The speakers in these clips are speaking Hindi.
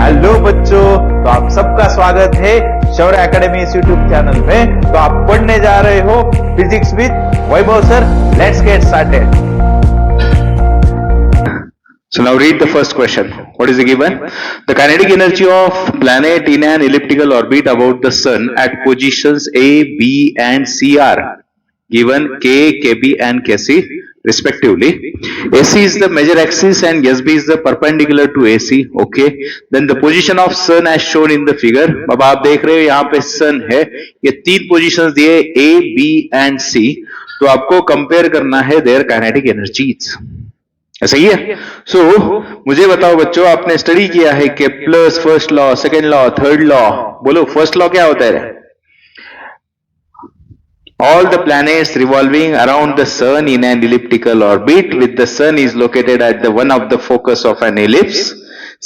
हेलो बच्चों, तो आप सबका स्वागत है शौर्य एकेडमी इस यूट्यूब चैनल में। तो आप पढ़ने जा रहे हो physics with Vaibhav sir. Let's get started. So now read the first question. What is the given? The kinetic energy of planet in an elliptical orbit about the sun at positions A, B and C are given K, KB and KC respectively. AC is the major axis and SB is the perpendicular to AC. Okay. Then the position of sun as shown in the figure. अब आप देख रहे हो यहाँ पे sun है, ये तीन positions दिए A, B and C. तो आपको compare करना है their kinetic energies. सही है। सो मुझे बताओ बच्चों, आपने स्टडी किया है Kepler's first law, second law, third law. बोलो फर्स्ट लॉ क्या होता है? All the planets revolving around the sun in an elliptical orbit with the sun is located at the one of the focus of an ellipse.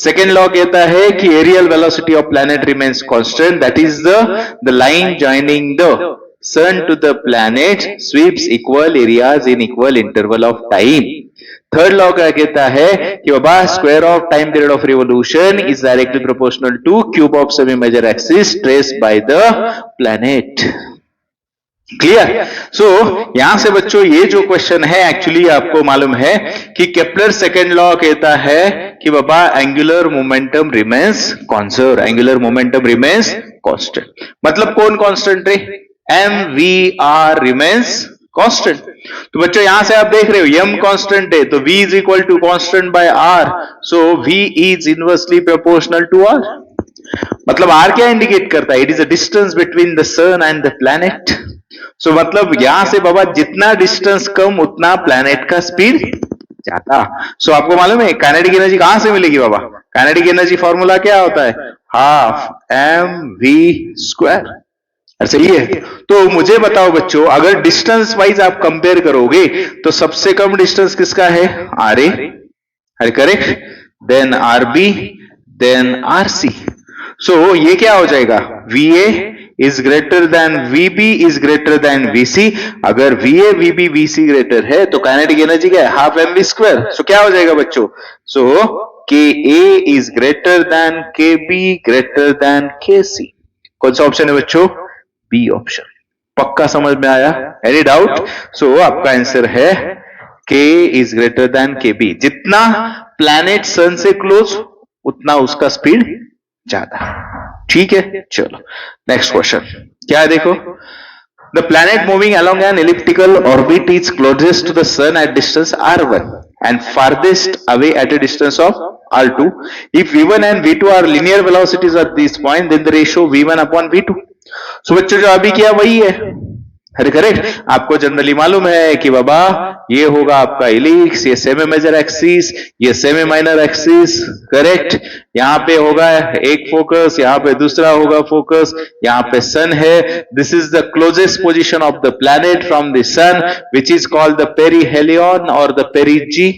Second law कहता है कि areal velocity of planet remains constant, that is the line joining the sun to the planet sweeps equal areas in equal interval of time. Third law क्या कहता है कि बाबा square of time period of revolution is directly proportional to cube of semi major axis traced by the planet. Clear? So यहां से बच्चों ये जो क्वेश्चन है एक्चुअली आपको मालूम है कि केप्लर सेकेंड लॉ कहता है कि बाबा angular momentum remains conserve, angular momentum remains constant. मतलब कौन कांस्टेंट है? MVR remains constant. तो बच्चों यहां से आप देख रहे हो m कांस्टेंट है, तो v is equal to constant by r, so v is inversely proportional to r। मतलब r क्या इंडिकेट करता है? It is a distance between the sun and the planet. So मतलब यहां से बाबा जितना डिस्टेंस कम उतना प्लैनेट का स्पीड ज्यादा। सो आपको मालूम है काइनेटिक एनर्जी कहां से मिलेगी बाबा? काइनेटिक एनर्जी फॉर्मूला क्या होता है? Half mv²। सही है। तो मुझे बताओ बच्चों, अगर डिस्टेंस वाइज आप कंपेयर करोगे तो सबसे कम डिस्टेंस किसका है? RA, अरे correct, then RB, then RC। So ये क्या हो जाएगा? VA is greater than VB is greater than VC। अगर VA VB VC ग्रेटर है तो काइनेटिक एनर्जी क्या है? Half mv²। सो क्या हो जाएगा बच्चों? So KA is greater than KB greater than KC। कौन सा ऑप्शन है बच्चों? B option. पक्का समझ में आया? Any doubt? सो आपका आंसर है K is greater than KB। जितना प्लैनेट सन से क्लोज उतना उसका स्पीड ज्यादा। ठीक है, चलो नेक्स्ट क्वेश्चन क्या है देखो। The planet moving along an elliptical orbit is closest to the sun at distance R1 and farthest away at a distance of R2. If V1 and V2 are linear velocities at this point, then the ratio V1 upon V2. सो बच्चों जो अभी किया वही है, अरे करेक्ट। आपको जनरली मालूम है कि बाबा ये होगा आपका इलिप्स, ये सेमी मेजर एक्सिस, ये सेमी माइनर एक्सिस, करेक्ट। यहाँ पे होगा एक फोकस, यहाँ पे दूसरा होगा फोकस, यहाँ पे सन है। This is the closest position of the planet from the sun which is called the perihelion और the perigee,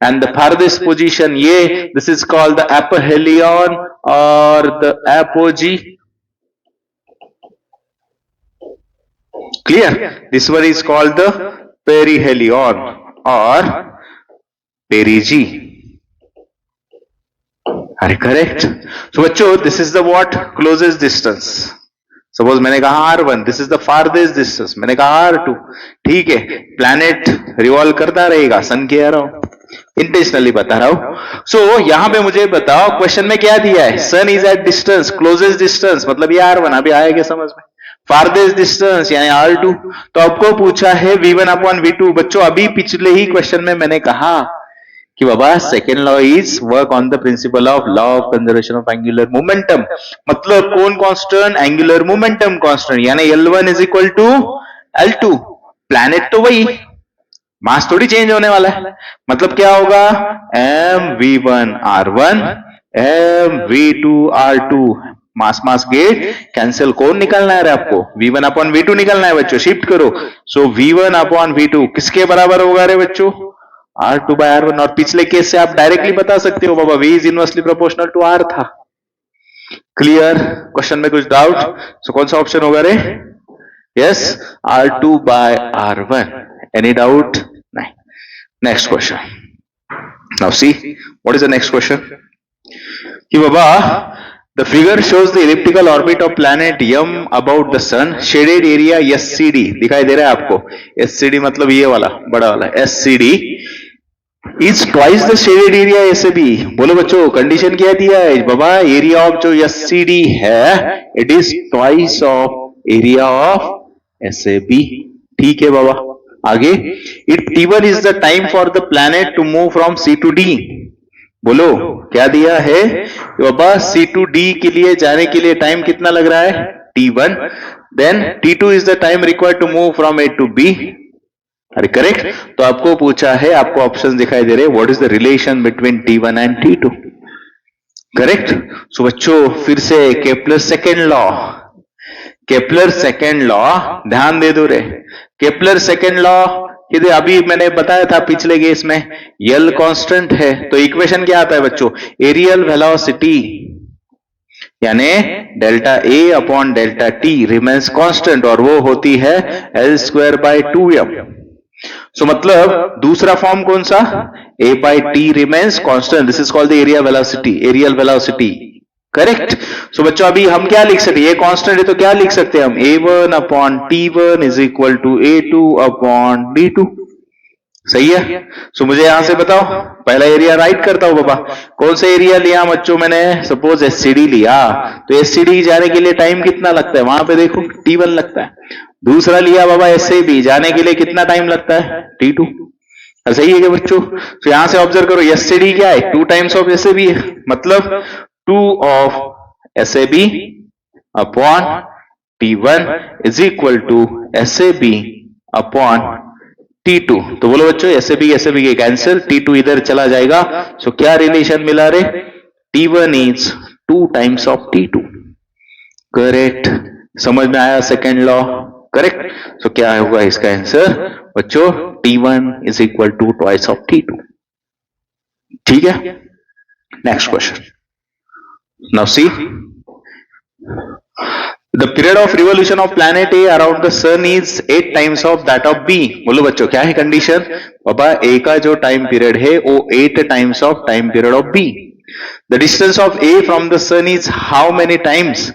and the farthest position ये, this is called the aphelion और the apogee. Clear? This one is called the perihelion or perigee. Are you correct? So बच्चों, this is the what? Closest distance. Suppose मैंने कहा R1, this is the farthest distance. मैंने कहा R2. ठीक है, प्लैनेट रिवॉल्व करता रहेगा, सन के अराउंड। इंटेंशनली बता रहा हूं। सो यहां पे मुझे बताओ क्वेश्चन में क्या दिया है? Sun is at distance, closest distance मतलब ये R1। अभी आएगा समझ में? फारदेस्ट डिस्टेंस यानी R2। तो आपको पूछा है V1 अपॉन V2। बच्चों अभी पिछले ही क्वेश्चन में मैंने कहा कि बाबा second law is work on the principle of law of conservation of angular momentum. मतलब कौन कांस्टेंट? एंगुलर मोमेंटम कांस्टेंट, यानी L1 is equal to L2। Planet तो वही, मास थोड़ी चेंज होने वाला है। मतलब क्या होगा? mv1 R1 mv2 R2। मास मास गेट कैंसिल, कौन निकलना है आपको? V1 अपॉन V2 निकलना है बच्चों। शिफ्ट करो, सो V1 अपॉन V2 किसके बराबर होगा रे बच्चों? R2 by R1। और पिछले केस से आप डायरेक्टली बता सकते हो बाबा V is inversely proportional to R था। क्लियर? क्वेश्चन में कुछ डाउट? सो कौन सा ऑप्शन होगा रे? Yes, R2 by R1। Any doubt? नहीं। Next question. Now see what is the next question. कि बाबा the figure shows the elliptical orbit of planet यम about the sun, shaded area SCD दिखाई दे रहा है आपको, एससीडी मतलब ये वाला बड़ा वाला SCD is twice the shaded area SAB. बोलो बच्चों कंडीशन क्या दिया है बाबा, एरिया ऑफ जो एससीडी है it is twice of area of SAB. ठीक है बाबा, आगे it T1 is the time for the planet to move from C to D. बोलो क्या दिया है बाबा, सी टू डी के लिए जाने के लिए टाइम कितना लग रहा है T1, then T2 is the time required to move from A to B. अरे करेक्ट, तो आपको पूछा है, आपको ऑप्शन दिखाई दे रहे हैं, what is the relation between T1 and T2। Correct. So बच्चों फिर से Kepler second law, Kepler second law ध्यान दे दो रे, केपलर सेकेंड लॉ कि अभी मैंने बताया था पिछले केस में यल कांस्टेंट है, तो इक्वेशन क्या आता है बच्चों, एरियल वेलोसिटी यानी delta A upon delta T remains constant और वो होती है L स्क्वायर बाय 2m। सो मतलब दूसरा फॉर्म कौन सा, a by T remains constant, this is called the area velocity, areal velocity. Correct. So बच्चों अभी हम क्या लिख सकते हैं, ये कांस्टेंट है तो क्या लिख सकते हैं हम, a1 upon t1 is equal to a2 upon d2। सही है। सो मुझे यहां से बताओ, पहला एरिया राइट करता हूं बाबा, कौन सा एरिया लिया बच्चों मैंने, सपोज एससीडी लिया, तो एससीडी जाने के लिए टाइम कितना लगता है, वहां पे देखो T1 लगता है। दूसरा लिया बाबा एसएबी, जाने के लिए कितना टाइम लगता है T2। सही है क्या बच्चों। तो यहां से ऑब्जर्व करो, एससीडी क्या है, 2 टाइम्स ऑफ एसएबी है, मतलब 2 of SAB upon T1 is equal to SAB upon T2। तो बोलो बच्चों एसएबी के कैंसिल, T2 इधर चला जाएगा। सो क्या रिलेशन मिला रे, T1 is 2 times of T2। Correct, समझ में आया सेकेंड लॉ। करेक्ट। सो क्या होगा इसका आंसर बच्चों, T1 is equal to twice of T2। ठीक है, next question. Now see the period of revolution of planet A around the sun is 8 times of that of B। बोलो बच्चों क्या है कंडीशन, बाबा A का जो टाइम पीरियड है वो 8 times of time period of B। The distance of A from the sun is how many times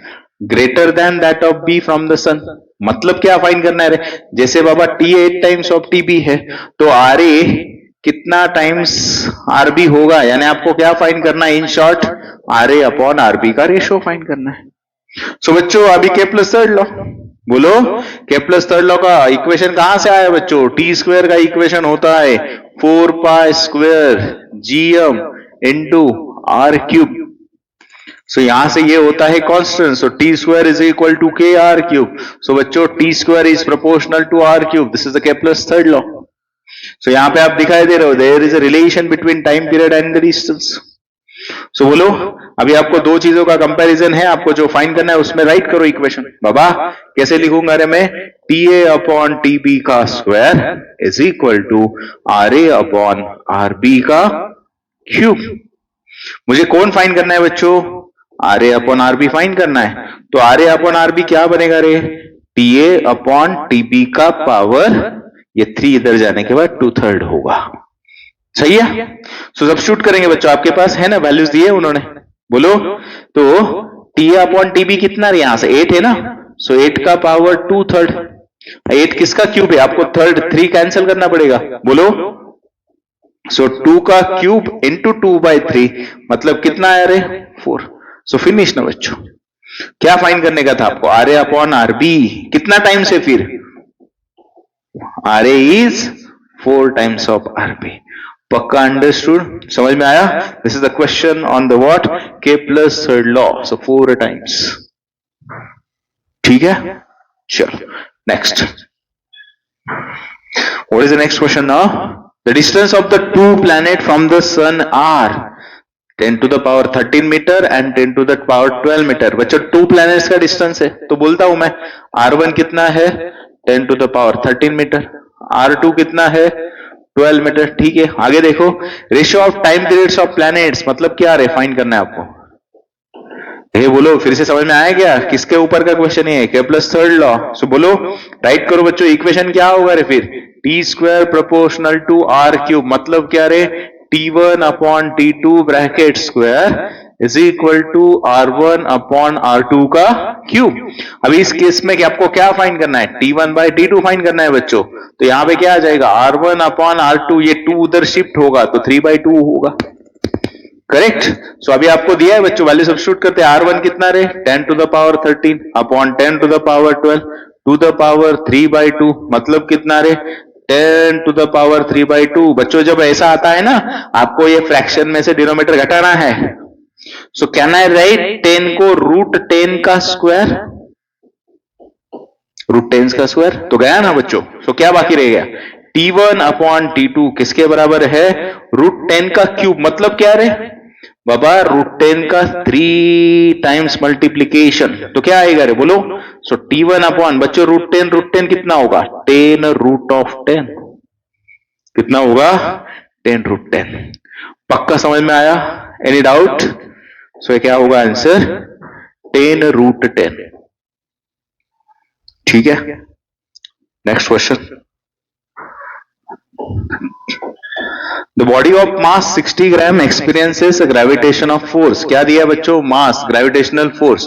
greater than that of B from the sun। मतलब क्या फाइंड करना है रे, जैसे बाबा T 8 टाइम्स ऑफ TB है तो RA कितना टाइम्स RB होगा, यानी आपको क्या फाइंड करना है, in short RA upon RB का रेशियो फाइंड करना है। सो बच्चों अभी केपलर थर्ड लॉ, बोलो केपलर थर्ड लॉ का इक्वेशन कहां से आया बच्चों, टी स्क्वायर का इक्वेशन होता है 4 pi square gm into R cube. So यहां से ये होता है constant, so T square is equal to K R cube. So बच्चों T square is proportional to are cube, this is the Kepler third law. So यहां पे आप दिखाई दे रहे हो, there is a relation between time period and the distance. So बोलो अभी आपको दो चीजों का कंपैरिजन है, आपको जो फाइंड करना है उसमें राइट करो इक्वेशन। बाबा कैसे लिखूंगा रे मैं, T A upon T B का square is equal to R A upon R B का क्यूब। मुझे कौन फाइंड करना है बच्चों, R A upon R B find करना है। तो R A upon R B क्या बनेगा रे, T A upon T B का पावर, ये 3 इधर जाने के बाद 2/3 होगा। सही है। सो सब्स्टिट्यूट करेंगे बच्चों, आपके पास है ना वैल्यूज दिए उन्होंने, बोलो तो टी अपॉन टीबी कितना यहां से 8 है ना, सो 8 का पावर 2/3, 8 किसका क्यूब है, आपको थर्ड 3 कैंसिल करना पड़ेगा, बोलो सो 2 का क्यूब इंटू 2/3 मतलब कितना है रे 4। सो फिनिश ना बच्चों। क्या फाइंड करने का था आपको, R A upon R B कितना टाइम से, फिर R A is 4 times of R B. पक्का अंडरस्टूड, समझ में आया। This is the question on the what, Kepler's third law, so 4 times. ठीक है, चलो next. What is the next question now, the distance of the 2 planet from the sun are 10 to the power 13 meter and 10 to the power 12 metre. बच्चों 2 प्लैनेट्स का डिस्टेंस है, तो बोलता हूं मैं R1 कितना है 10 to the power 13 metre, R2 कितना है 12 मीटर। ठीक है, आगे देखो, ratio of time periods of planets मतलब क्या रे, फाइंड करना है आपको। ये बोलो फिर से समझ में आया क्या, किसके ऊपर का क्वेश्चन है, केपलर्स थर्ड लॉ। सो बोलो राइट करो बच्चों, इक्वेशन क्या होगा रे फिर, T square proportional to are cube, मतलब क्या रे T1 अपॉन T2 bracket square is equal to R1 अपॉन R2 का क्यूब। अभी इस केस में कि आपको क्या फाइंड करना है, T1 बाई T2 फाइंड करना है बच्चों। तो यहां पे क्या आ जाएगा, R1 अपॉन R2, ये 2 उधर शिफ्ट होगा तो 3/2 होगा, करेक्ट। सो अभी आपको दिया है बच्चों, वैल्यू सब्स्टिट्यूट करते हैं। R1 कितना रहे, 10 to the power 13 upon 10 to the power 12 to the power 3/2, मतलब कितना रहे, 10 टू द पावर 3/2। बच्चों जब ऐसा आता है ना, आपको ये फ्रैक्शन में से डिनोमिनेटर घटाना है, सो कैन आई राइट 10 को √10 का स्क्वायर, √10 का स्क्वायर तो गया ना बच्चों। सो क्या बाकी रह गया, T1 अपॉन T2 किसके बराबर है, √10 का क्यूब, मतलब क्या रहे बाबा, √10 का 3 टाइम्स मल्टीप्लीकेशन, तो क्या आएगा रे बोलो। सो T1 अपॉन बच्चों √10 कितना होगा, 10√10 कितना होगा, 10√10। पक्का समझ में आया, एनी डाउट। सो क्या होगा आंसर, 10√10। ठीक है, next question. The body of mass 60 gram experiences a gravitational force. क्या दिया बच्चों, mass gravitational force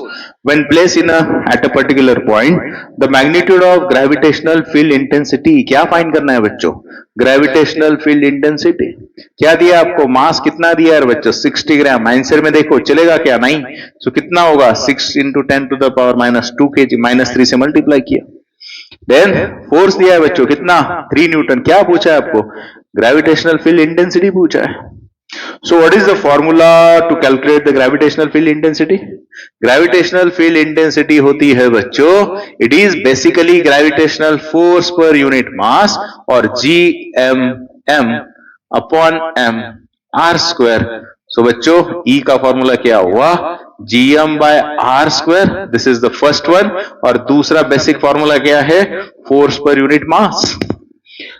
when placed in at a particular point. The magnitude of gravitational field intensity क्या फाइंड करना है बच्चों, gravitational field intensity क्या दिया आपको, मास कितना दिया है बच्चों, 60 ग्राम। आंसर में देखो चलेगा क्या, नहीं। सो कितना होगा, 6 × 10 टू द पावर -2 kg, -3 से मल्टीप्लाई किया। देन फोर्स दिया है बच्चों कितना, 3 न्यूटन। क्या पूछा है आपको, ग्रेविटेशनल फील्ड इंटेंसिटी पूछा है। So what is the formula to calculate the gravitational field intensity. Gravitational field intensity होती है बच्चों, it is basically gravitational force per unit mass और GM अपॉन M R²। सो बच्चों E का फॉर्मूला क्या हुआ, GM/R², this is the first one. और दूसरा बेसिक फॉर्मूला क्या है, फोर्स पर यूनिट मास।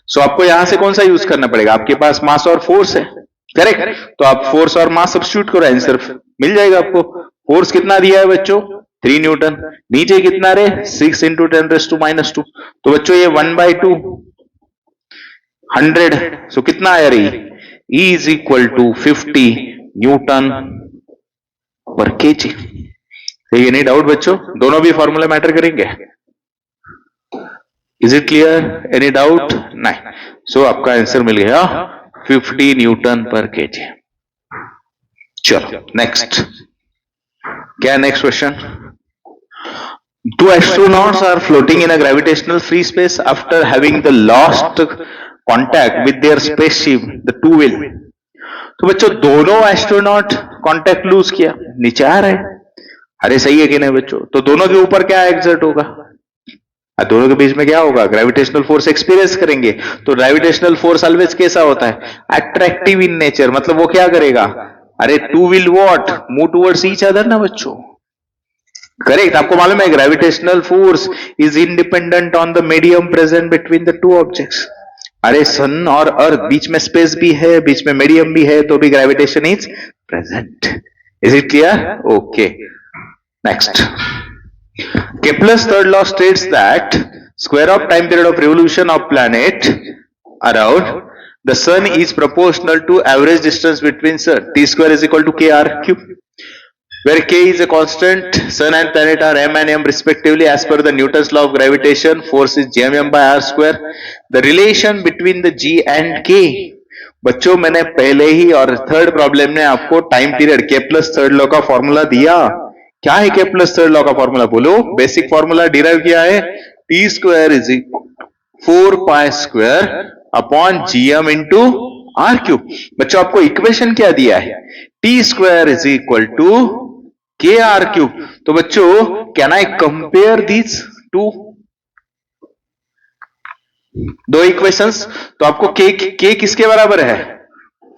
सो आपको यहां से कौन सा यूज करना पड़ेगा, आपके पास मास और फोर्स है, करेक्ट। तो आप फोर्स और मास सब्स्टिट्यूट करो, आंसर मिल जाएगा आपको। फोर्स कितना दिया है बच्चों, 3 न्यूटन, नीचे कितना रे, 6 × 10⁻²। तो बच्चों ये 1/2 100, सो कितना आया रही, E is equal to 50 newton per KG. ये नहीं डाउट बच्चों, दोनों भी फॉर्मूला मैटर करेंगे। Is it clear, any doubt, नहीं। सो आपका आंसर मिल गया 50 न्यूटन पर केजी। चलो नेक्स्ट, क्या next question. 2 astronauts are floating in a gravitational free space after having the lost contact with their spaceship, the two will। तो बच्चों दोनों एस्ट्रोनॉट कांटेक्ट लूज किया, नीचे आ रहे, अरे सही है कि नहीं बच्चों। तो दोनों के ऊपर क्या एक्सर्ट होगा, दोनों के बीच में क्या होगा, ग्रेविटेशनल फोर्स एक्सपीरियंस करेंगे। तो ग्रेविटेशनल फोर्स ऑलवेज कैसा होता है, अट्रैक्टिव इन नेचर, मतलब वो क्या करेगा, अरे two will what, move towards each other ना बच्चों, करेक्ट। आपको मालूम है gravitational force is independent on the medium present between the two objects. अरे सन और अर्थ, बीच में स्पेस भी है, बीच में मीडियम भी है, तो भी gravitation is present. Is it clear, okay next. Kepler's third law states that square of time period of revolution of planet around the sun is proportional to average distance between sun. T² is equal to kr³, where k is a constant. Sun and planet are m and m respectively as per the Newton's law of gravitation. Force is gmm/r². The relation between the g and k, बच्चों मैंने पहले ही और थर्ड प्रॉब्लम में आपको time period Kepler's third law का फॉर्मूला दिया। क्या है केप्लर्स थर्ड लॉ का फॉर्मूला, बोलो। बेसिक फॉर्मूला डिराइव किया है, T² is 4π² upon GM into R³। बच्चों आपको इक्वेशन क्या दिया है, T² is equal to KR³। तो बच्चों can I compare these two दो इक्वेशंस। तो आपको K किसके बराबर है,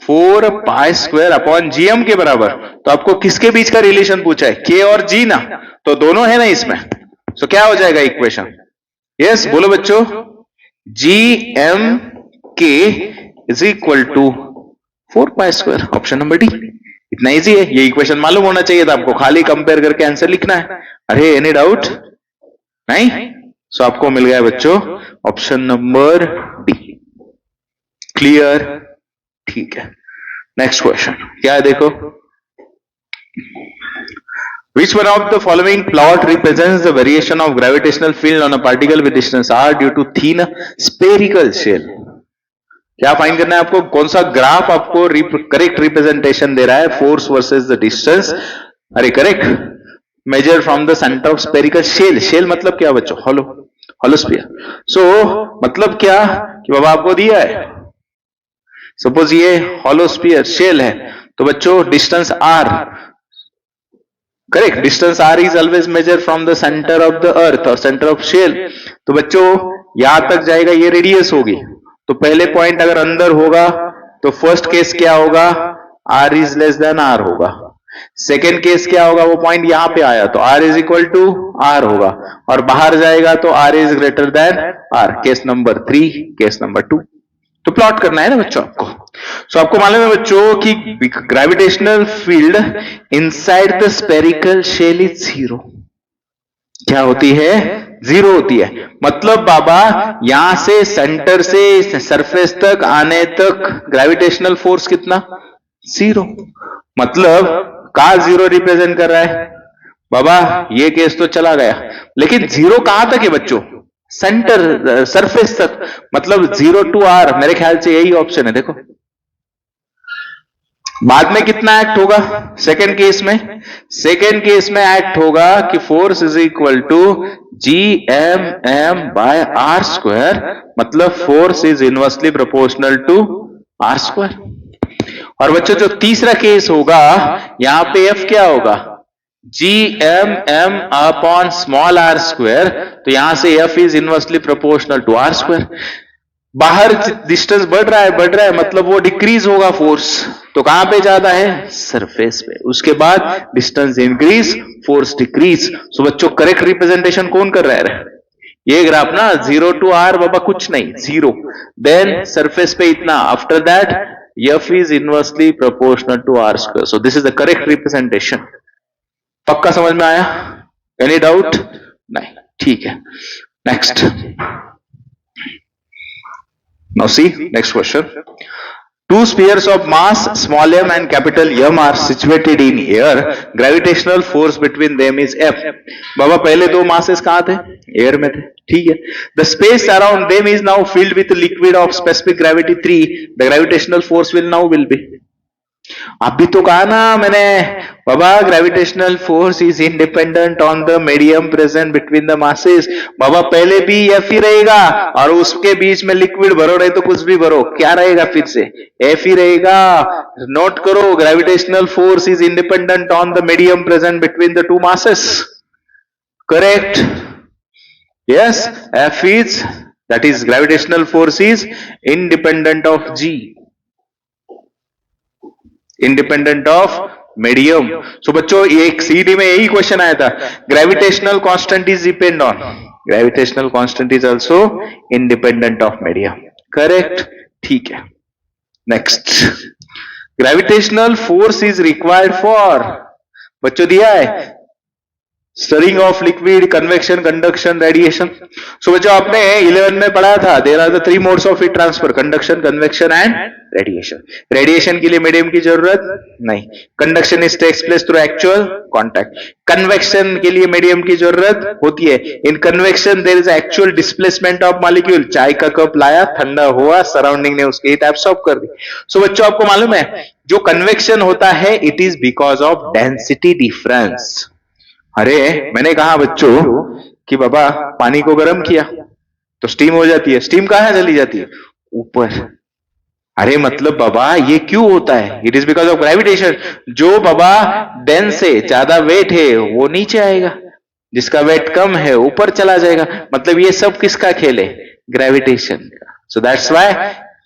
4π² अपॉन GM के बराबर। तो आपको किसके बीच का रिलेशन पूछा है, K और G ना, तो दोनों है ना इसमें। सो क्या हो जाएगा इक्वेशन, यस बोलो बच्चों, GMK is equal to 4π², option number D. इतना इजी है, ये इक्वेशन मालूम होना चाहिए था आपको, खाली कंपेयर करके आंसर लिखना है। अरे एनी डाउट, नहीं। सो आपको मिल गया बच्चों ऑप्शन नंबर डी, क्लियर, ठीक है। नेक्स्ट क्वेश्चन क्या है देखो, Which one of the following plot represents the variation of gravitational field on a particle with distance r due to thin spherical shell? क्या फाइंड करना है आपको? कौन सा ग्राफ आपको करेक्ट रिप्रेजेंटेशन दे रहा है फोर्स वर्सेस द डिस्टेंस? अरे correct, measure from the centre of spherical shell. Shell मतलब क्या बच्चों? हॉलो, हॉलोस्फीयर. सो मतलब क्या कि बाबा आपको दिया है, सपोज ये हॉलोस्फीयर शेल है, तो बच्चों distance R, correct, distance R is always measure from the centre of the earth और सेंटर ऑफ शेल. तो बच्चों यहां तक जाएगा, ये रेडियस होगी, तो पहले पॉइंट अगर अंदर होगा तो फर्स्ट केस क्या होगा? R is less than R होगा. सेकेंड केस क्या होगा? वो पॉइंट यहां पे आया तो R is equal to R होगा, और बाहर जाएगा तो R is greater than R. Case number 3, case number 2. तो प्लॉट करना है ना बच्चों आपको. सो आपको मालूम है बच्चों कि gravitational field inside the spherical shell is zero. क्या होती है? जीरो होती है. मतलब बाबा यहां से सेंटर से सरफेस तक आने तक ग्रेविटेशनल फोर्स कितना? जीरो. मतलब कहां जीरो रिप्रेजेंट कर रहा है बाबा? ये केस तो चला गया, लेकिन जीरो कहां तक है बच्चों? सेंटर, सरफेस तक. मतलब 0 to r, मेरे ख्याल से यही ऑप्शन है. देखो बाद में कितना एक्ट होगा? सेकेंड केस में, सेकेंड केस में एक्ट होगा कि force is equal to GMM by R square. मतलब force is inversely proportional to R square. और बच्चों जो तीसरा केस होगा, यहां पे F क्या होगा? GMM upon small R square. तो यहां से F is inversely proportional to R square. बाहर डिस्टेंस बढ़ रहा है, मतलब वो डिक्रीज होगा फोर्स. तो कहां पे ज्यादा है? सरफेस पे. उसके बाद डिस्टेंस इंक्रीज, फोर्स डिक्रीज. सो बच्चों करेक्ट रिप्रेजेंटेशन कौन कर रहा है? ये ग्राफ ना. 0 to r बाबा कुछ नहीं, जीरो. देन सरफेस पे इतना, after that F is inversely proportional to r square. So this is the correct representation. पक्का समझ में आया? Any doubt? नहीं. ठीक है. Next. Now see, next question. Two spheres of mass small m and capital M are situated in air. Gravitational force between them is F. बाबा पहले दो masses कहाँ थे? एयर में थे. ठीक है. The space around them is now filled with liquid of specific gravity 3. The gravitational force will be. अभी तो कहा ना मैंने बाबा, gravitational force is independent on the medium present between the masses. बाबा पहले भी एफ ही रहेगा, और उसके बीच में लिक्विड भरो नहीं तो कुछ भी भरो, क्या रहेगा? फिर से एफ ही रहेगा. नोट करो, gravitational force is independent on the medium present between the two masses. Correct. Yes, F is, that is gravitational force is independent of G, independent of medium. So बच्चों एक सीडी में यही क्वेश्चन आया था. Gravitational constant is depend on, gravitational constant is also independent of medium. Correct. ठीक है. Next, gravitational force is required for, बच्चों दिया है, stirring of liquid, convection, conduction, radiation. सो बच्चों आपने 11 में पढ़ा था, there are the 3 modes of heat transfer, conduction, convection and radiation. Radiation के लिए मीडियम की जरूरत नहीं. Conduction is takes place through actual contact. Convection के लिए मीडियम की जरूरत होती है. In convection there is actual displacement of molecule. चाय का कप लाया, ठंडा हुआ, सराउंडिंग ने उसकी हीट एब्सॉर्ब कर दी. सो बच्चों आपको मालूम है जो कन्वेक्शन होता है, it is because of density difference. अरे मैंने कहा बच्चों कि बाबा पानी को गर्म किया तो स्टीम हो जाती है. स्टीम कहां चली जाती है? ऊपर. अरे मतलब बाबा ये क्यों होता है? It is because of gravitation. जो बाबा डेंस है, ज्यादा वेट है, वो नीचे आएगा, जिसका वेट कम है ऊपर चला जाएगा. मतलब ये सब किसका खेल है? ग्रेविटेशन का. सो दैट्स व्हाई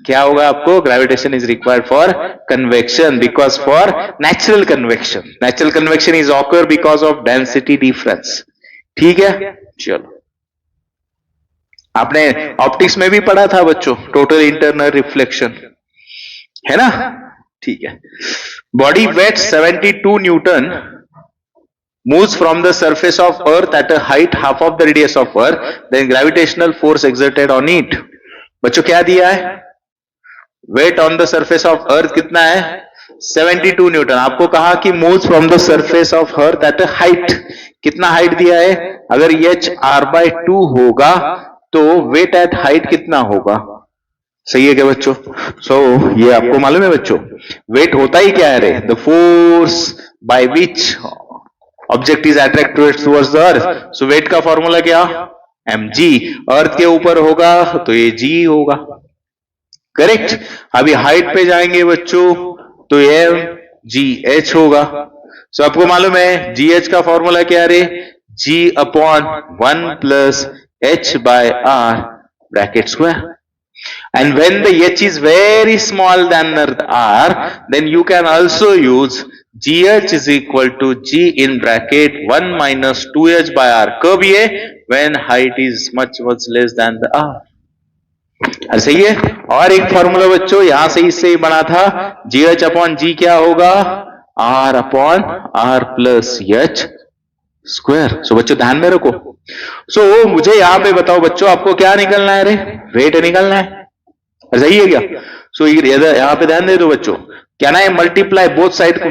क्या होगा आपको? Gravitation is required for convection, because for natural convection. Natural convection is occur because of density difference. ठीक है. चलो, आपने ऑप्टिक्स में भी पढ़ा था बच्चों, टोटल इंटरनल रिफ्लेक्शन, है ना? ठीक है. Body weight 72 Newton moves from the surface of earth at a height half of the radius of earth, then gravitational force exerted on it. बच्चों क्या दिया है? Weight on the surface of earth कितना है? 72 न्यूटन। आपको कहा कि moves from the surface of earth at a height, कितना हाइट दिया है? अगर h r/2 होगा तो वेट एट हाइट कितना होगा? सही है क्या बच्चों? ये आपको मालूम है बच्चों, वेट होता ही क्या है रे? The force by which object is attracted towards the earth. So weight का फॉर्मूला क्या? mg। अर्थ के ऊपर होगा तो ये g होगा, करेक्ट। अभी हाइट पे जाएंगे बच्चों तो ये gh होगा। सो आपको मालूम है gh का फॉर्मूला क्या रे? g upon 1 plus h by r bracket square. And when the h is very small than r, then you can also use gh is equal to g in bracket 1 minus 2h by r. कब ये? When height is much less than the r. सही है। और एक फॉर्मूला बच्चों यहां से इससे ही बना था, gh अपॉन g क्या होगा? r upon r plus h square. So बच्चों ध्यान में रखो। मुझे यहां पे बताओ बच्चों, आपको क्या निकलना है रे? वेट निकलना है, सही है क्या? यहां पे ध्यान दे दो बच्चों, क्या ना है? मल्टीप्लाई बोथ साइड को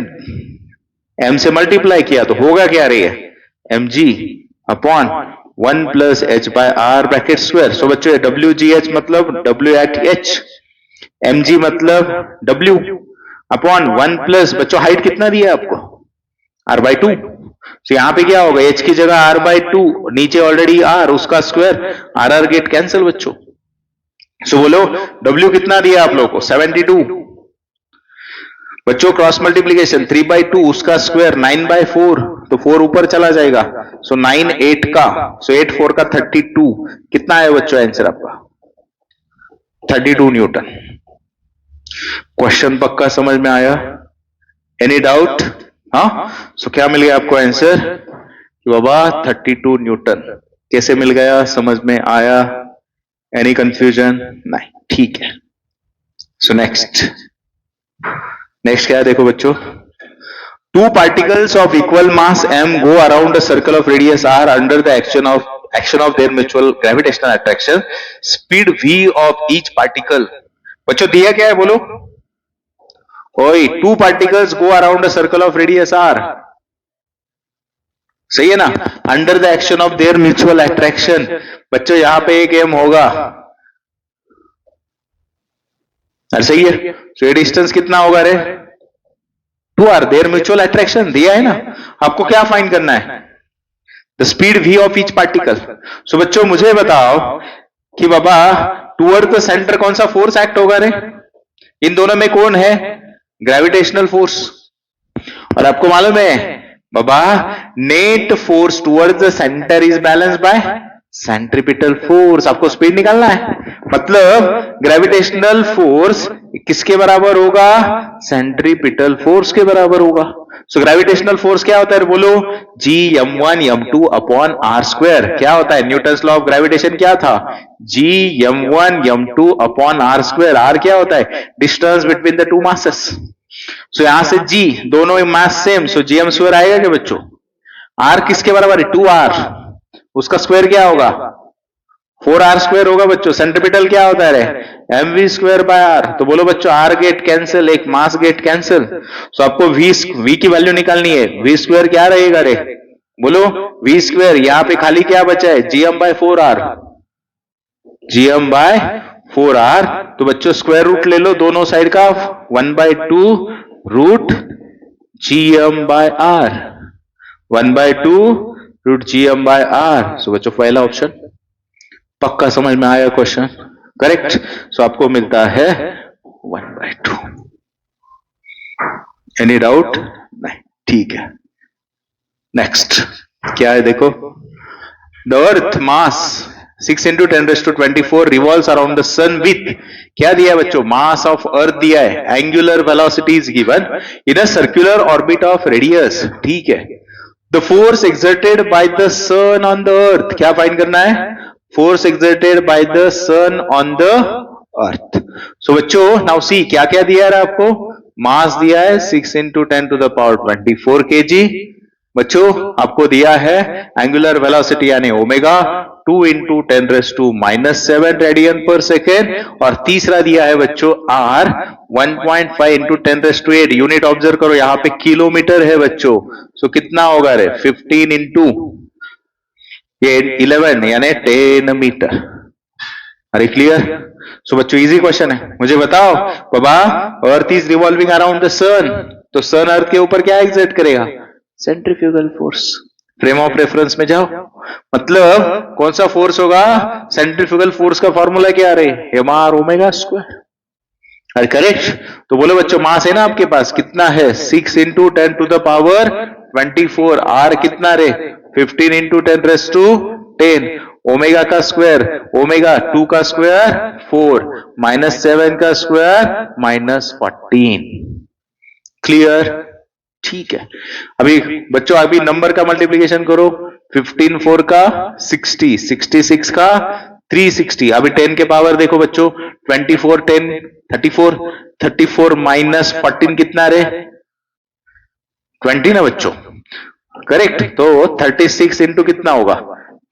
m से मल्टीप्लाई किया तो होगा क्या रे? mg upon 1 plus h by r bracket square. So बच्चों wgh मतलब w एट h, mg मतलब w अपॉन 1 प्लस, बच्चों हाइट कितना दिया आपको? r/2। तो यहां पे क्या होगा? h की जगह r/2, नीचे ऑलरेडी r, उसका स्क्वायर, r गेट कैंसिल बच्चों। सो बोलो w कितना दिया आप लोगों को? 72। बच्चों क्रॉस मल्टीप्लीकेशन 3/2 उसका स्क्वायर 9/4, तो 4 ऊपर चला जाएगा। सो 9 8 का, सो 8 4 का 32, कितना है बच्चों आंसर आपका? 32 न्यूटन। क्वेश्चन पक्का समझ में आया? Any doubt? हाँ। सो क्या मिल गया आपको आंसर कि बाबा 32 न्यूटन। कैसे मिल गया? समझ में आया? Any confusion? नहीं, ठीक है। सो नेक्स्ट क्या है देखो बच्चों, two particles of equal mass m go around a circle of radius r under the action of their mutual gravitational attraction. Speed v of each particle, बच्चों दिया क्या है बोलो? ओए, two particles go around a circle of radius r, सही है ना? Under the action of their mutual attraction. बच्चों यहां पे एक m होगा, सही है। तो ये डिस्टेंस कितना होगा रे? 2r। देयर म्यूचुअल अट्रैक्शन दिया है ना, आपको क्या फाइंड करना है? The speed v of each particle. So बच्चों मुझे बताओ कि बाबा टुवर्ड द सेंटर कौन सा फोर्स एक्ट होगा रे? इन दोनों में कौन है? Gravitational force. और आपको मालूम है बाबा net force towards the center is balanced by centripetal force. आपको स्पीड निकालना है, मतलब ग्रेविटेशनल फोर्स किसके बराबर होगा? सेंट्रीपिटल फोर्स के बराबर होगा। सो ग्रेविटेशनल फोर्स क्या होता है बोलो? g m1 m2 upon r square. क्या होता है? न्यूटन्स लॉ ऑफ ग्रेविटेशन क्या था? g m1 m2 upon r square. r क्या होता है? Distance between the two masses. So यहां से g, दोनों mass same, so gm square आएगा क्या बच्चों? r किसके बराबर है? 2r, उसका स्क्वायर क्या होगा? 4r स्क्वायर होगा बच्चों। सेंट्रीपिटल क्या होता है? mv square by r। तो बोलो बच्चों r गेट कैंसिल, एक मास गेट कैंसिल। सो आपको v की वैल्यू निकालनी है। v स्क्वायर क्या रहेगा रे? बोलो v स्क्वायर, यहां पे खाली क्या बचा है? gm by 4r, gm by 4r। तो बच्चों स्क्वायर रूट ले लो दोनों साइड का, 1/2 root gm by r, 1/2 root gm by r। So बच्चों पहला ऑप्शन पक्का समझ में आया क्वेश्चन? करेक्ट। सो आपको मिलता है 1/2। Any doubt? नहीं, ठीक है। नेक्स्ट क्या है देखो, the earth mass 6 × 10⁻24 revolves around the sun with, क्या दिया है बच्चों? मास ऑफ अर्थ दिया है। Angular velocity is given in a circular orbit of radius, ठीक है। The force exerted by the sun on the earth, क्या फाइंड करना है? Force exerted by the sun on the earth. So बच्चों नाउ सी क्या क्या दिया है आपको? मास दिया है 6 × 10⁻24 kg, बच्चों आपको दिया है एंगुलर वेलोसिटी यानी ओमेगा 2 इंटू 10⁻⁻7 रेडियन पर सेकेंड, और तीसरा दिया है बच्चों आर 1.5 इंटू 10⁻8। यूनिट ऑब्जर्व करो, यहाँ पे किलोमीटर है बच्चों, सो कितना होगा रे 15 इंटू ये 11 यानी 10 मीटर। अरे क्लियर? सो बच्चों इजी क्वेश्चन है। मुझे बताओ बाबा, earth is revolving around the sun, तो सन अर्थ के ऊपर क्या एग्जर्ट करेगा? Centrifugal force. Frame of reference में जाओ, मतलब कौन सा फोर्स होगा? सेंट्रीफ्यूगल फोर्स का फॉर्मूला क्या रे? M R omega square. अरे करेक्ट। तो बोलो बच्चों, मास है ना आपके पास, कितना है? 6 इंटू 10⁻24। आर कितना रे? 15 इंटू 10⁻10। ओमेगा का स्क्वायर, ओमेगा 2 का स्क्वायर 4, -7 का स्क्वायर -14। क्लियर? ठीक है। अभी बच्चों अभी नंबर का मल्टीप्लीकेशन करो। 15 4 का 60, 66 का 360। अभी 10 के पावर देखो बच्चों, 24 10 34, 34 -14 कितना रे? 20 ना बच्चों, करेक्ट। तो 36 इंटू कितना होगा?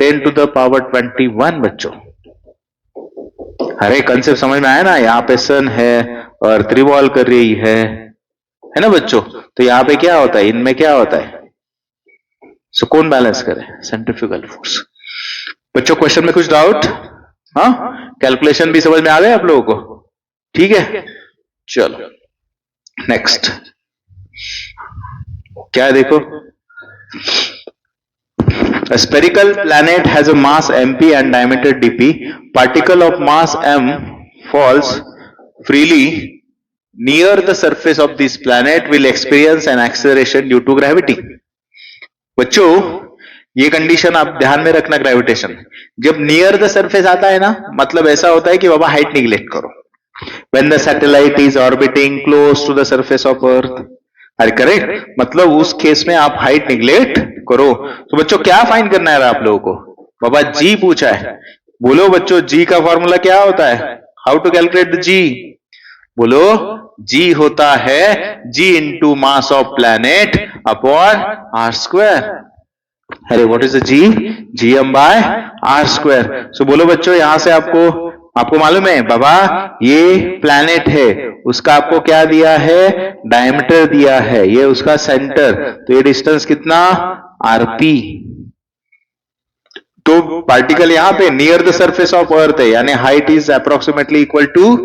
10⁻21 बच्चों। अरे कंसेप्ट समझ में आया ना? यहाँ पे सन है और रिवॉल्व कर रही है ना बच्चों? तो यहाँ पे क्या होता है, इनमें क्या होता है? सो कौन बैलेंस करे? Centrifugal force. बच्चों क्वेश्चन में कुछ डाउट? हाँ, कैलकुलेशन भी समझ में आ गए आप लोगों को? ठीक है, चलो नेक्स्ट क्या है देखो। A spherical planet has a mass mp and diameter dp. Particle of mass m falls freely near the surface of this planet will experience an acceleration due to gravity. बच्चों ये कंडीशन आप ध्यान में रखना, ग्रेविटेशन जब नियर द सरफेस आता है ना, मतलब ऐसा होता है कि बाबा हाइट निगलेक्ट करो। When the satellite is orbiting close to the surface of earth, अरे करेक्ट, मतलब उस केस में आप हाइट निगलेक्ट करो। तो बच्चों क्या फाइंड करना है आप लोगों को? बाबा जी पूछा है, बोलो बच्चों जी का फॉर्मूला क्या होता है? How to calculate the G? बोलो, जी होता है G into mass of planet upon R square. अरे what is the G? G M by R square. So बोलो बच्चों, यहां से आपको मालूम है बाबा, ये प्लैनेट है, उसका आपको क्या दिया है? डायमीटर दिया है, ये उसका सेंटर, तो ये डिस्टेंस कितना? आरपी। तो पार्टिकल यहां पे near the surface of earth है, यानी height is approximately equal to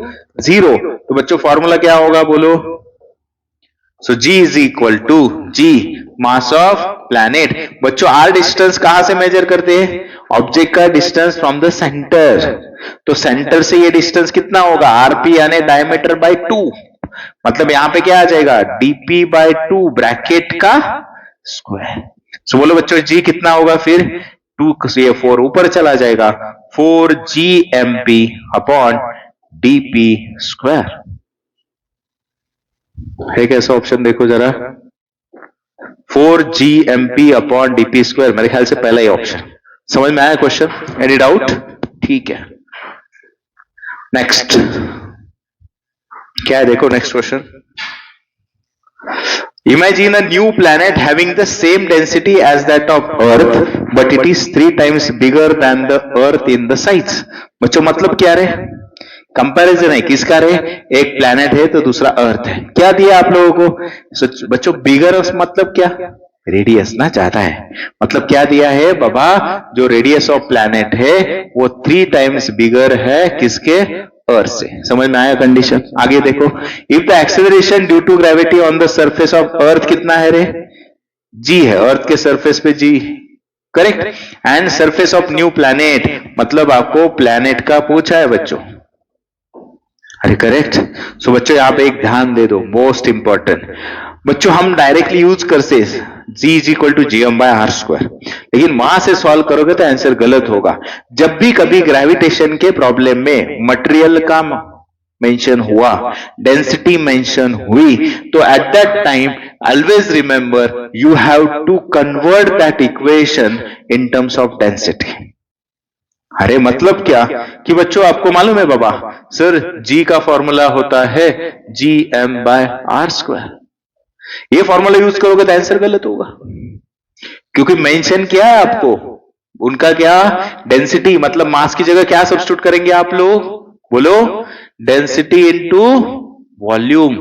0। तो बच्चों फॉर्मूला क्या होगा बोलो? So G is equal to G mass of planet. बच्चों आर डिस्टेंस कहां से मेजर करते हैं? ऑब्जेक्ट का डिस्टेंस फ्रॉम द सेंटर। तो सेंटर से ये डिस्टेंस कितना होगा? आरपी यानी डायमीटर बाय 2। मतलब यहां पे क्या आ जाएगा? डीपी बाय 2 ब्रैकेट का स्क्वायर। सो बोलो बच्चों जी कितना होगा फिर? 2 से 4 ऊपर चला जाएगा, 4GMP अपॉन डीपी स्क्वायर। है कैसा ऑप्शन देखो जरा, 4GMP अपॉन डीपी स्क्वायर। मेरे ख्याल से पहला ही ऑप्शन। समझ में आया क्वेश्चन? Any doubt? ठीक है, नेक्स्ट क्या है देखो next question. Imagine a new planet having the same density as that of Earth, but it is 3 times bigger than the Earth in the size. बच्चों मतलब क्या रे? कंपैरिजन है, किसका रे? एक प्लैनेट है तो दूसरा अर्थ है। क्या दिया आप लोगों को? बच्चों बिगर मतलब क्या? रेडियस ना चाहता है, मतलब क्या दिया है बाबा? जो रेडियस ऑफ प्लैनेट है वो 3 टाइम्स बिगर है किसके? अर्थ से। समझ में आया कंडीशन? आगे देखो, if the acceleration due to gravity on the surface of earth कितना है रे? जी है, अर्थ के सरफेस पे G, correct. And surface of new planet, मतलब आपको प्लैनेट का पूछा है बच्चों। अरे करेक्ट। सो बच्चों यहां पे एक ध्यान दे दो, मोस्ट इंपॉर्टेंट। बच्चों हम डायरेक्टली यूज करते G is equal to GM by R square, लेकिन वहां से सॉल्व करोगे तो आंसर गलत होगा। जब भी कभी ग्रेविटेशन के प्रॉब्लम में मटेरियल का मेंशन हुआ, डेंसिटी मेंशन हुई, तो at that time always remember you have to convert that equation in terms of density. अरे मतलब क्या कि बच्चों आपको मालूम है बाबा, सर जी का फॉर्मूला होता है GM बाय आर स्क्वायर। ये फॉर्मूला यूज करोगे तो आंसर गलत होगा। क्योंकि मेंशन किया है आपको उनका क्या, डेंसिटी, मतलब मास की जगह क्या सब्स्टिट्यूट करेंगे आप लोग, बोलो, डेंसिटी इनटू वॉल्यूम।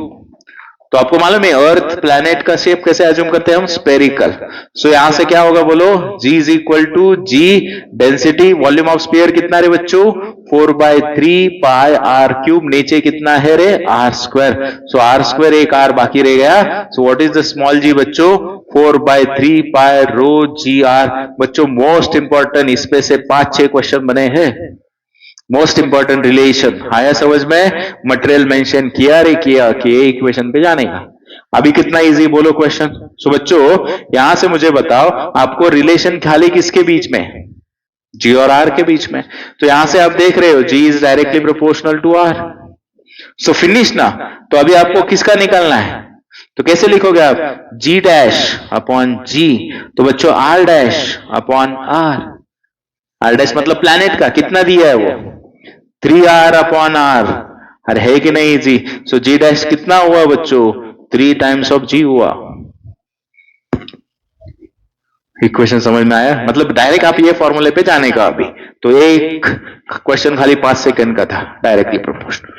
तो आपको मालूम है अर्थ प्लैनेट का शेप कैसे एज्यूम करते हैं हम, स्पेरिकल। सो यहां से क्या होगा, बोलो, G is equal to G density, volume of sphere कितना रे बच्चों, 4/3 पाई आर क्यूब, नीचे कितना है रे, R square. So R square, एक आर बाकी रह गया। So what is the small G बच्चों, 4/3 पाई रो जी आर। बच्चों मोस्ट इंपॉर्टेंट, इस पे से 5-6 क्वेश्चन बने हैं। मोस्ट इंपॉर्टेंट रिलेशन आया समझ में, मटेरियल मेंशन किया रे किया कि ये इक्वेशन पे जाने का। अभी कितना इजी बोलो क्वेश्चन। सो बच्चों यहां से मुझे बताओ आपको रिलेशन खाली किसके बीच में, जी और आर के बीच में। तो यहां से आप देख रहे हो G is directly proportional to R. So finish ना। तो अभी आपको किसका निकालना है, तो कैसे लिखोगे आप, जी डैश अपॉन जी। तो बच्चों R dash upon R, R dash मतलब प्लैनेट का कितना दिया है वो, 3r अपॉन आर। अरे है कि नहीं जी। सो जी डैश कितना हुआ बच्चों, 3 टाइम्स ऑफ जी हुआ। इक्वेशन समझ में आया, मतलब डायरेक्ट आप ये फॉर्मूले पे जाने का अभी। तो एक क्वेश्चन खाली 5 सेकंड का था, डायरेक्टली प्रोपोर्शनल।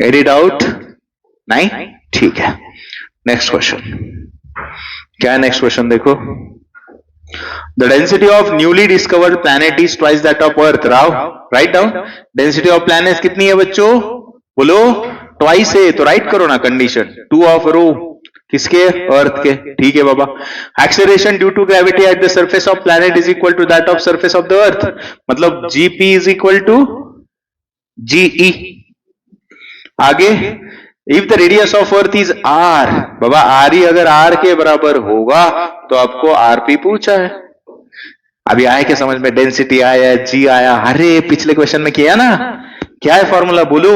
एनी डाउट, नहीं, ठीक है। नेक्स्ट क्वेश्चन क्या है, नेक्स्ट क्वेश्चन देखो, the density of newly discovered planet is twice that of earth। Rao write down, density of planet कितनी है बच्चों, बोलो, ट्वाइस है, तो राइट करो ना कंडीशन, 2 ऑफ रो, किसके, अर्थ के, ठीक है बाबा। Acceleration due to gravity at the surface of planet is equal to that of surface of the earth, मतलब GP is equal to GE. आगे, if the radius of earth is R, बाबा आर ही अगर आर के बराबर होगा तो आपको आरपी पूछा है। अभी आए क्या समझ में, डेंसिटी आया, जी आया, अरे पिछले क्वेश्चन में किया ना, क्या है फॉर्मूला बोलो,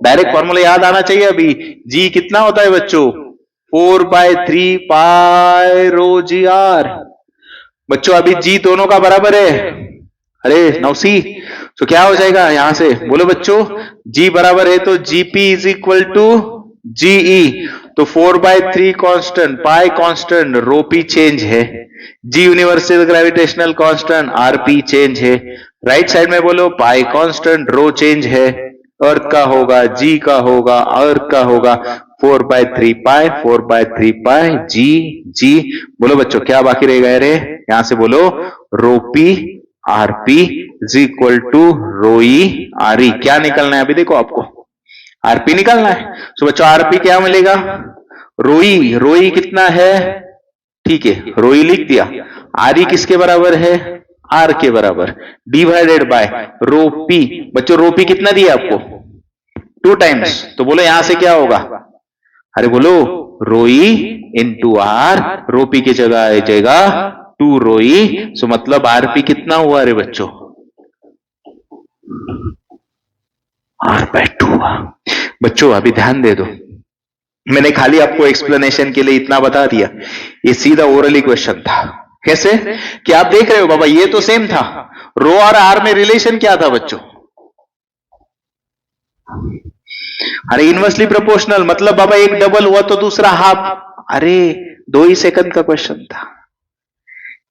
डायरेक्ट फॉर्मूला याद आना चाहिए। अभी जी कितना होता है बच्चों, 4/3 पाई रो जी आर। बच्चों अभी जी दोनों का बराबर है, अरे नौसी, तो क्या हो जाएगा यहां से, बोलो बच्चों, जी बराबर है तो GP is equal to GE. तो 4/3 constant, pi constant, rho P change है, G universal gravitational constant, RP change है। राइट साइड में बोलो पाई कांस्टेंट, रो चेंज है, अर्थ का होगा, जी का होगा, अर्थ का होगा, 4/3 पाई, 4/3 पाई, जी। बोलो बच्चों क्या बाकी रह गए रे, यहां से बोलो, रोपी आरपी इज इक्वल टू रोई आरई। क्या निकलना है अभी देखो आपको, आरपी निकालना है। तो बच्चों आरपी क्या मिलेगा, रोई, रोई कितना है, ठीक है रोई लिख दिया, आरई किसके बराबर है, आर के बराबर, डिवाइडेड बाय रोपी। बच्चों रोपी कितना दिया आपको, 2 टाइम्स, तो बोलो यहां से क्या होगा, अरे बोलो रोई इंटू आर, रोपी की जगह आ जाएगा 2 रोई। सो मतलब आरपी कितना हुआ रे बच्चों, R/2 हुआ। बच्चों अभी ध्यान दे दो, मैंने खाली आपको एक्सप्लेनेशन के लिए इतना बता दिया, ये सीधा ओरली क्वेश्चन था। कैसे कि आप देख रहे हो बाबा ये तो सेम था, रो और आर में रिलेशन क्या था बच्चों, अरे इनवर्सली प्रोपोर्शनल, मतलब बाबा एक डबल हुआ तो दूसरा हाफ, अरे 2 ही सेकंड का क्वेश्चन था।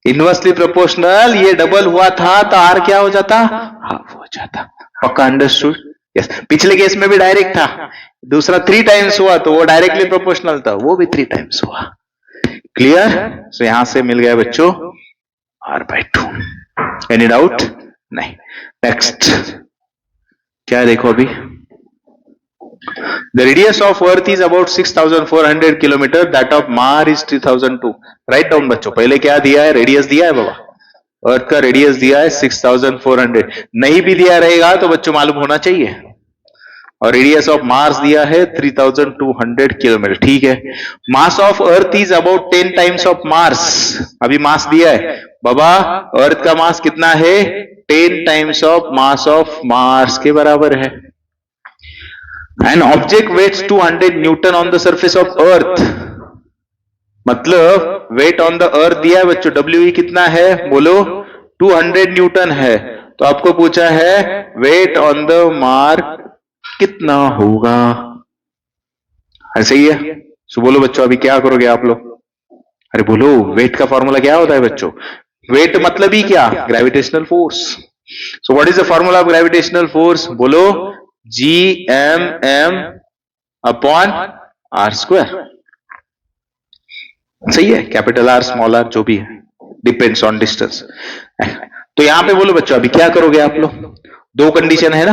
इनवर्सली प्रोपोर्शनल, ये डबल हुआ था तो आर क्या हो जाता, हाफ हो जाता। पक्का अंडरस्टूड, यस। पिछले केस में भी डायरेक्ट था, दूसरा 3 टाइम्स हुआ तो वो डायरेक्टली प्रोपोर्शनल था, वो भी 3 टाइम्स हुआ। क्लियर, सो यहां से मिल गया बच्चों R/2। एनी डाउट, नहीं। नेक्स्ट क्या है देखो अभी, the radius of earth is about 6400 kilometre, that of Mars is 3002। Write down बच्चों, पहले क्या दिया है, रेडियस दिया है बाबा, अर्थ का रेडियस दिया है 6400, नहीं भी दिया रहेगा तो बच्चों मालूम होना चाहिए। और रेडियस ऑफ मार्स दिया है 3200 किलोमीटर, ठीक है। मास of earth is about 10 times of Mars, अभी मास दिया है बाबा, अर्थ का मास कितना है, 10 times of mass of Mars के बराबर है। An object weighs 200 Newton on the surface of earth, मतलब वेट ऑन द अर्थ दिया है बच्चों, डब्ल्यू कितना है बोलो, 200 न्यूटन है। तो आपको पूछा है वेट ऑन द मार्क कितना होगा, ऐसे ही है। सो बोलो बच्चों अभी क्या करोगे आप लोग, अरे बोलो, वेट का फॉर्मूला क्या होता है बच्चों? वेट मतलब ही क्या? Gravitational force. So what is the formula of gravitational force? बोलो, G M M upon R square. सही है, कैपिटल आर स्मॉल आर जो भी है, डिपेंड्स ऑन डिस्टेंस. तो यहां पे बोलो बच्चों, अभी क्या करोगे आप लोग? दो कंडीशन है ना,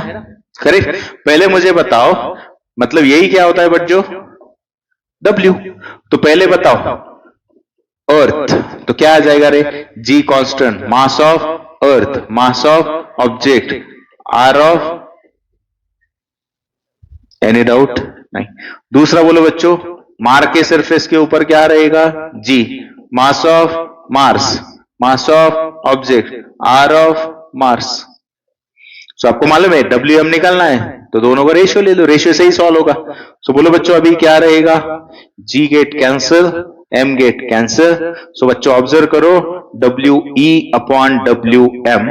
करेक्ट? पहले मुझे बताओ, मतलब यही क्या होता है बच्चों? W. तो पहले बताओ, अर्थ तो क्या आ जाएगा रे? G constant, mass of earth, mass of object, R of, any doubt? नहीं. दूसरा बोलो बच्चों, मार के सरफेस के ऊपर क्या रहेगा? G, mass of Mars, mass of object, R of Mars. So आपको मालूम है WM निकालना है, तो दोनों का रेशियो ले लो, रेशियो से ही सॉल्व होगा. सो बोलो बच्चों, अभी क्या रहेगा? G get cancel, M get cancel. So बच्चों ऑब्जर्व करो, WE अपॉन WM.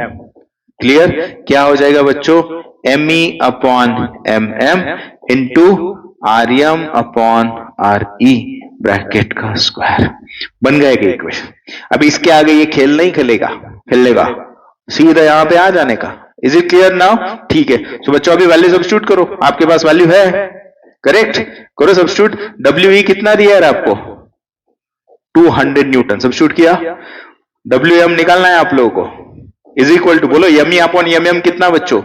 क्लियर? क्या हो जाएगा बच्चों? ME upon MM into RM upon RE bracket का स्क्वायर. बन गया एक इक्वेशन. अब इसके आगे ये खेल नहीं खेलेगा, खेलेगा सीधा यहां पे आ जाने का. Is it clear now? ठीक है. तो बच्चों अभी वैल्यू सब्स्टिट्यूट करो, आपके पास वैल्यू है, करेक्ट? करो सब्स्टिट्यूट. WE कितना दिया है आपको? 200 न्यूटन. सब्स्टिट्यूट किया. WM निकालना है आप लोगों को. इज इक्वल टू, बोलो ME अपॉन MM कितना बच्चों?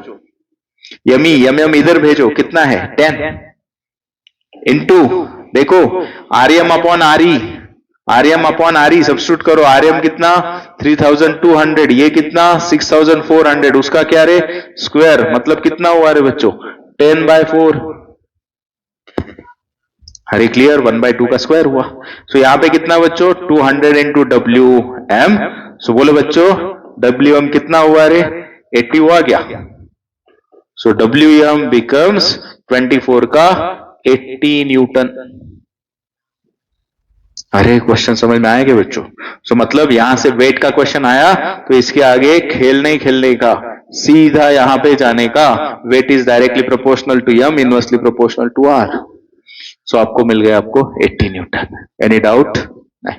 ME MM इधर भेजो, कितना है? 10 इंटू, देखो RM upon RE, RM upon RE substitute करो. RM कितना? 3200. ये कितना? 6400. उसका क्या रे? स्क्वायर. मतलब कितना हुआ रे बच्चों? 10/4. अरे क्लियर? 1/2 का स्क्वायर हुआ. सो यहां पे कितना बच्चों? 200 इंटू WM. सो बोलो बच्चों, WM कितना हुआ रे? 80 हुआ क्या? सो WM बिकम्स 24 का 80 न्यूटन. अरे क्वेश्चन समझ में आया क्या बच्चों? सो मतलब यहां से वेट का क्वेश्चन आया, तो इसके आगे खेल नहीं खेलने का, सीधा यहां पे जाने का. Weight is directly proportional to M, inversely proportional to R. So आपको मिल गया आपको 80 न्यूटन. Any doubt? नहीं.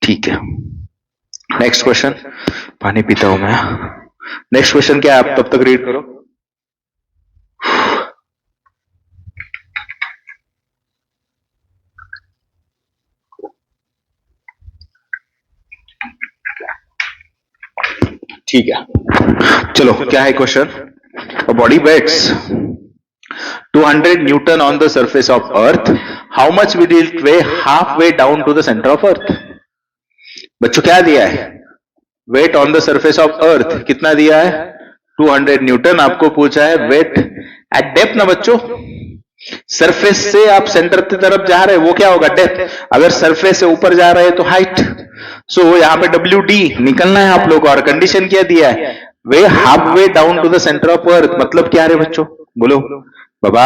ठीक है, नेक्स्ट क्वेश्चन. पानी पीता हूं मैं. नेक्स्ट क्वेश्चन क्या है, आप तब तक रीड करो. ठीक है, चलो क्या है question? A body weighs 200 Newton on the surface of Earth. How much will it weigh halfway down to the center of Earth? बच्चों क्या दिया है? Weight on the surface of earth कितना दिया है? 200 न्यूटन. आपको पूछा है वेट एट डेप्थ ना बच्चों. सरफेस से आप सेंटर की तरफ जा रहे हैं, वो क्या होगा? डेप्थ. अगर सरफेस से ऊपर जा रहे हैं तो हाइट. सो यहां पे WD निकलना है आप लोग को, और कंडीशन क्या दिया है? Way half way down to the centre of earth. मतलब क्या है बच्चों? बोलो बाबा,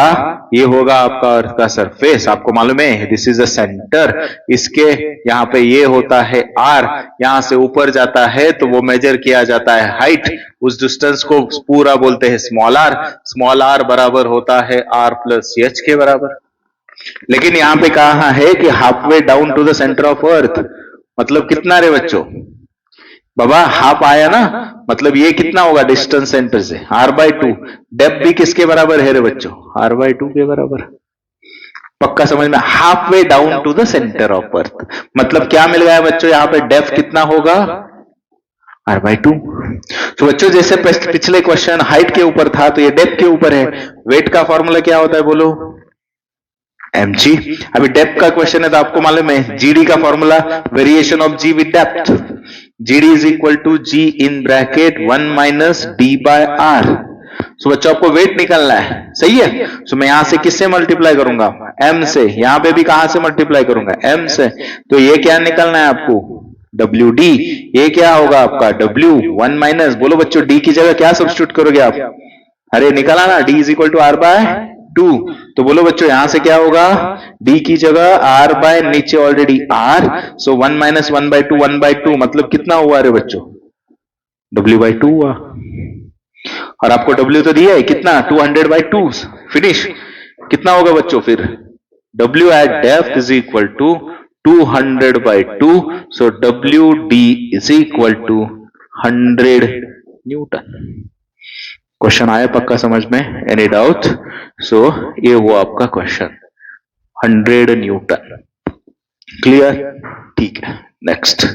ये होगा आपका अर्थ का सरफेस. आपको मालूम है दिस इज द सेंटर. इसके यहां पे ये होता है R. यहां से ऊपर जाता है तो वो मेजर किया जाता है हाइट. उस डिस्टेंस को पूरा बोलते हैं स्मॉल r. स्मॉल r बराबर होता है R प्लस H के बराबर. लेकिन यहां पे कहा है कि half way down to the centre of earth. मतलब कितना रे बच्चों? बाबा हाफ आया ना, मतलब ये कितना होगा डिस्टेंस सेंटर से? R/2. डेप्थ भी किसके बराबर है रे बच्चों? R/2 के बराबर. पक्का समझ में? Half way down to the centre of earth. मतलब क्या मिल गया बच्चों? यहां पे डेप्थ कितना होगा? R/2. तो बच्चों जैसे पिछले क्वेश्चन हाइट के ऊपर था, तो ये डेप्थ के ऊपर है. वेट का फॉर्मूला क्या होता है बोलो? mg. अभी डेप्थ का क्वेश्चन है तो आपको मालूम है GD का formula, variation of G with depth. GD is equal to G in bracket 1 minus D by R. So बच्चों आपको वेट निकालना है, सही है? सो मैं यहां से किससे मल्टीप्लाई करूंगा? M से. यहां पे भी कहां से मल्टीप्लाई करूंगा? M से. तो ये क्या निकालना है आपको? WD. ये क्या होगा आपका? W. 1 माइनस, बोलो बच्चों D की जगह क्या सब्स्टिट्यूट करोगे आप? अरे निकाला ना, D is equal to R/2. तो बोलो बच्चों यहां से क्या होगा? D की जगह R बाय नीचे ऑलरेडी R. सो 1 माइनस 1/2, 1/2 मतलब कितना हुआ रे बच्चों? W/2 हुआ. और आपको W तो दिया है कितना? 200/2. फिनिश. कितना होगा बच्चों फिर? W at depth is equal to 200/2, so WD is equal to 100 newton. Question आया पक्का समझ में? Any doubt? सो ये हुआ आपका क्वेश्चन, 100 न्यूटन। क्लियर? ठीक है, नेक्स्ट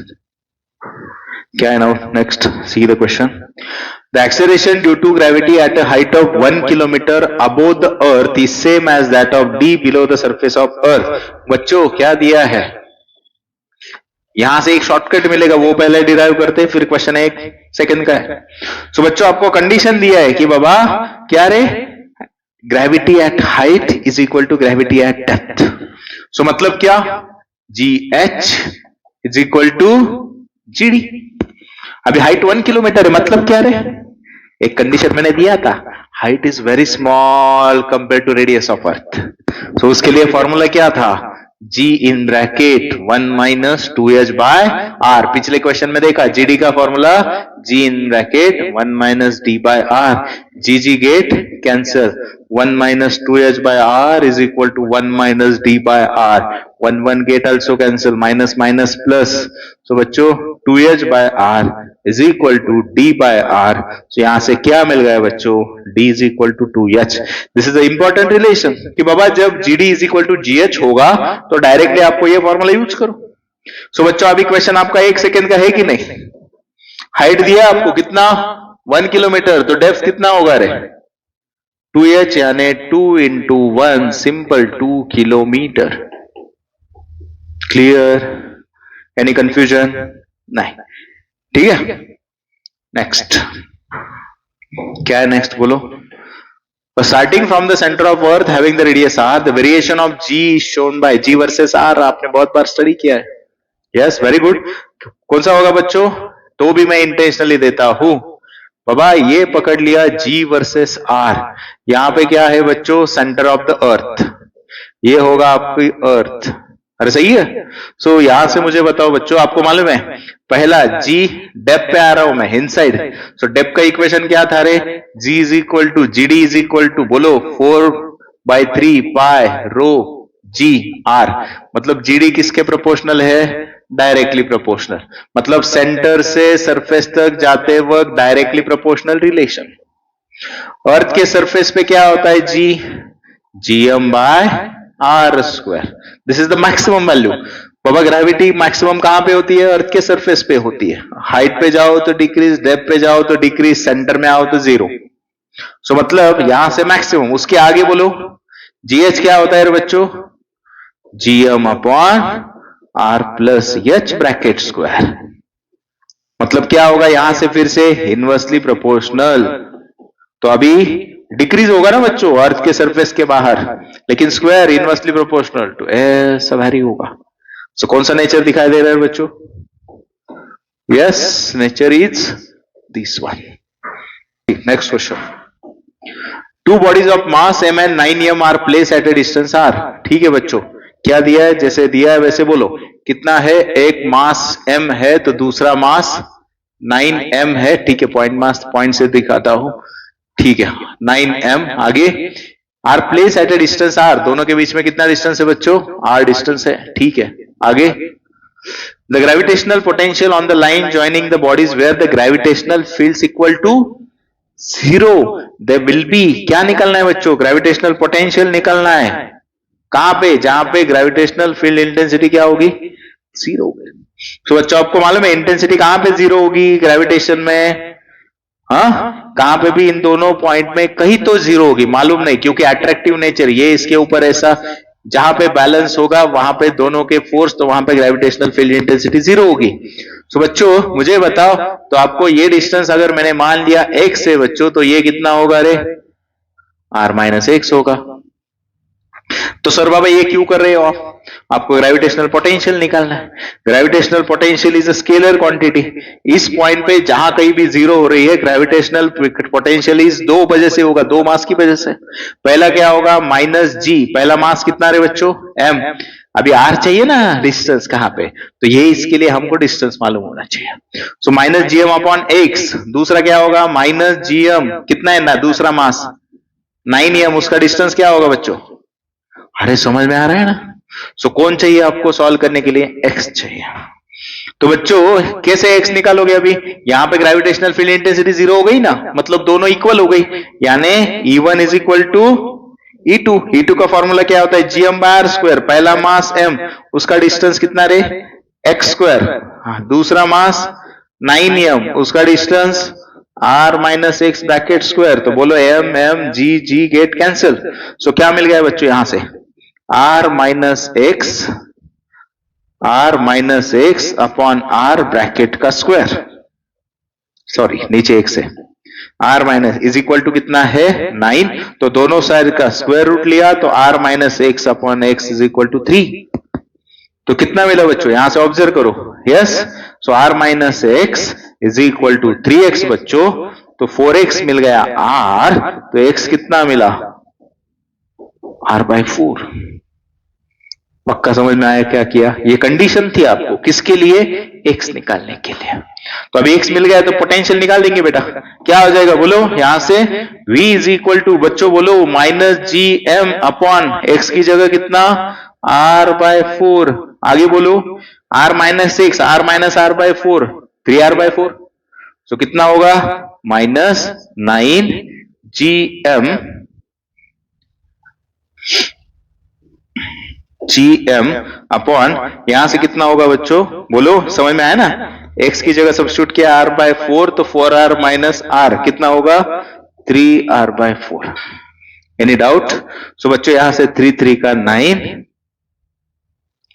क्या है now? Next see the question. The acceleration due to gravity at a height of 1 kilometre above the earth is same as that of D below the surface of earth. बच्चों क्या दिया है? यहां से एक शॉर्टकट मिलेगा, वो पहले डिराइव करते हैं, फिर क्वेश्चन 1 सेकंड का है। सो बच्चों आपको कंडीशन दिया है कि बाबा क्या रे, gravity at height is equal to gravity at depth. So मतलब क्या, GH is equal to GD। अभी हाइट 1 किलोमीटर है, मतलब क्या रे, एक कंडीशन मैंने दिया था, height is very small compare to radius of earth. So उसके लिए फॉर्मूला क्या था, G in bracket 1 minus 2h by R। पिछले क्वेश्चन में देखा GD का formula G in bracket 1 minus D by R। GG get cancel, 1 minus 2h by R is equal to 1 minus D by R। 1 get also cancel, minus minus plus. So बच्चों 2h by R is equal to D by R। So यहां से क्या मिल गया बच्चों, D is equal to 2h। This is a important relation कि बाबा जब GD is equal to GH होगा तो डायरेक्टली आपको ये फॉर्मूला यूज करो। सो बच्चों अभी क्वेश्चन आपका 1 सेकंड का है कि नहीं? हाइट दिया आपको कितना, 1 किलोमीटर, तो डेप्थ कितना होगा रे, 2h यानी 2 into 1 simple 2 kilometre. Clear? Any confusion? नहीं, ठीक है। नेक्स्ट क्या है, नेक्स्ट बोलो। Starting from the centre of earth having the radius r, the variation of g is shown by g versus r। आपने बहुत बार स्टडी किया है। Yes, very good. कौन सा होगा बच्चों? तो भी मैं इंटेंशनली देता हूं बाबा, ये पकड़ लिया g वर्सेस r। यहां पे क्या है बच्चों, सेंटर ऑफ द अर्थ, ये होगा आपकी अर्थ। अरे सही है। सो यहां से मुझे बताओ बच्चों, आपको मालूम है पहला G डेप्थ पे आ रहा हूं मैं, इनसाइड। सो डेप्थ का इक्वेशन क्या था रे, G is equal to GD is equal to बोलो 4/3 पाई रो G R। मतलब GD किसके प्रोपोर्शनल है, डायरेक्टली प्रोपोर्शनल। मतलब सेंटर से सरफेस तक जाते वक्त डायरेक्टली प्रोपोर्शनल रिलेशन। अर्थ के सरफेस पे क्या होता है, GM by R square. This is the maximum value. बाबा ग्रेविटी मैक्सिमम कहां पे होती है, अर्थ के सरफेस पे होती है। हाइट पे जाओ तो डिक्रीज, डेप्थ पे जाओ तो डिक्रीज, सेंटर में आओ तो 0। सो मतलब यहां से मैक्सिमम, उसके आगे बोलो GH क्या होता है रे बच्चों, GM upon R plus H bracket square. मतलब क्या होगा, यहां से फिर से इनवर्सली प्रोपोर्शनल। तो अभी डिक्रीज होगा ना बच्चों अर्थ के सरफेस के बाहर, लेकिन स्क्वायर इनवर्सली प्रोपोर्शनल टू ऐसा वैरी होगा। सो कौन सा नेचर दिखाई दे रहा है बच्चों, yes nature is this one. Next question, 2 bodies of mass m and 9 m are place at a distance r। ठीक है बच्चों, क्या दिया है, जैसे दिया है वैसे बोलो। कितना है, एक मास m है तो दूसरा मास 9m है। ठीक है, पॉइंट मास पॉइंट से दिखाता हूं। ठीक है, 9m। आगे are place at a distance r, दोनों के बीच में कितना डिस्टेंस है बच्चों, r डिस्टेंस है। ठीक है, आगे the gravitational potential on the line joining the bodies where the gravitational fields equal to 0 they will be. क्या निकलना है बच्चों, ग्रेविटेशनल पोटेंशियल निकलना है। कहां पे, जहां पे ग्रेविटेशनल फील्ड इंटेंसिटी क्या होगी, 0 होगी। तो बच्चों आपको मालूम है इंटेंसिटी कहां पे 0 होगी ग्रेविटेशन में, हाँ कहां पे भी इन दोनों पॉइंट में कहीं तो 0 होगी, मालूम नहीं, क्योंकि अट्रैक्टिव नेचर ये इसके ऊपर ऐसा, जहां पे बैलेंस होगा वहां पे दोनों के फोर्स, तो वहां पे ग्रेविटेशनल फील्ड इंटेंसिटी 0 होगी। तो बच्चों मुझे बताओ, तो आपको ये डिस्टेंस अगर मैंने मान लिया x से बच्चों, तो ये कितना होगा रे, r माइनस x होगा। तो सर बाबा ये क्यों कर रहे हो आप, आपको ग्रेविटेशनल पोटेंशियल निकालना है। Gravitational potential is a scalar quantity. इस पॉइंट पे जहां कहीं भी 0 हो रही है, ग्रेविटेशनल पोटेंशियल इज 2 वजह से होगा, 2 मास की वजह से। पहला क्या होगा, माइनस g, पहला मास कितना रे बच्चों, m। अभी r चाहिए ना डिस्टेंस कहां पे, तो ये इसके लिए हमको डिस्टेंस मालूम होना चाहिए। So minus gm upon x। दूसरा क्या होगा, माइनस gm, कितना है ना दूसरा मास 9m, उसका डिस्टेंस क्या होगा बच्चों, अरे समझ में आ रहा है ना। सो कौन चाहिए आपको सॉल्व करने के लिए? x चाहिए। तो बच्चों कैसे x निकालोगे? अभी यहां पे ग्रेविटेशनल फील्ड इंटेंसिटी 0 हो गई ना, मतलब दोनों इक्वल हो गई, यानी E1 is equal to E2। E2 का फॉर्मूला क्या होता है? gm/r²। पहला मास m, उसका डिस्टेंस कितना रे? x square. दूसरा मास 9m, उसका distance r minus x bracket square. तो बोलो m m g g get cancel. So क्या मिल गया बच्चों यहां से? r minus x upon r bracket का स्क्वायर, सॉरी नीचे एक से, r minus is equal to कितना है? 9। तो दोनों साइड का स्क्वायर रूट लिया तो r minus x upon x is equal to 3। तो कितना मिला बच्चों? यहां से ऑब्जर्व करो। Yes, so r minus x is equal to 3x बच्चों। तो 4x मिल गया r, तो x कितना मिला? r/4। पक्का समझ में आया क्या किया? ये कंडीशन थी आपको किसके लिए? x निकालने के लिए। तो अभी x मिल गया तो पोटेंशियल निकाल देंगे बेटा। क्या हो जाएगा बोलो? यहां से v इज इक्वल टू बच्चों बोलो -gm अपॉन x की जगह कितना? r/4। आगे बोलो r minus x, r minus r/4, 3r/4। तो कितना होगा? -9gm अपॉन यहां से कितना होगा बच्चों? बोलो, समझ में आया ना? x की जगह सब्स्टिट्यूट किया r/4, तो 4r माइनस r कितना होगा? 3r/4। Any doubt? सो बच्चों यहां से 3 का 9।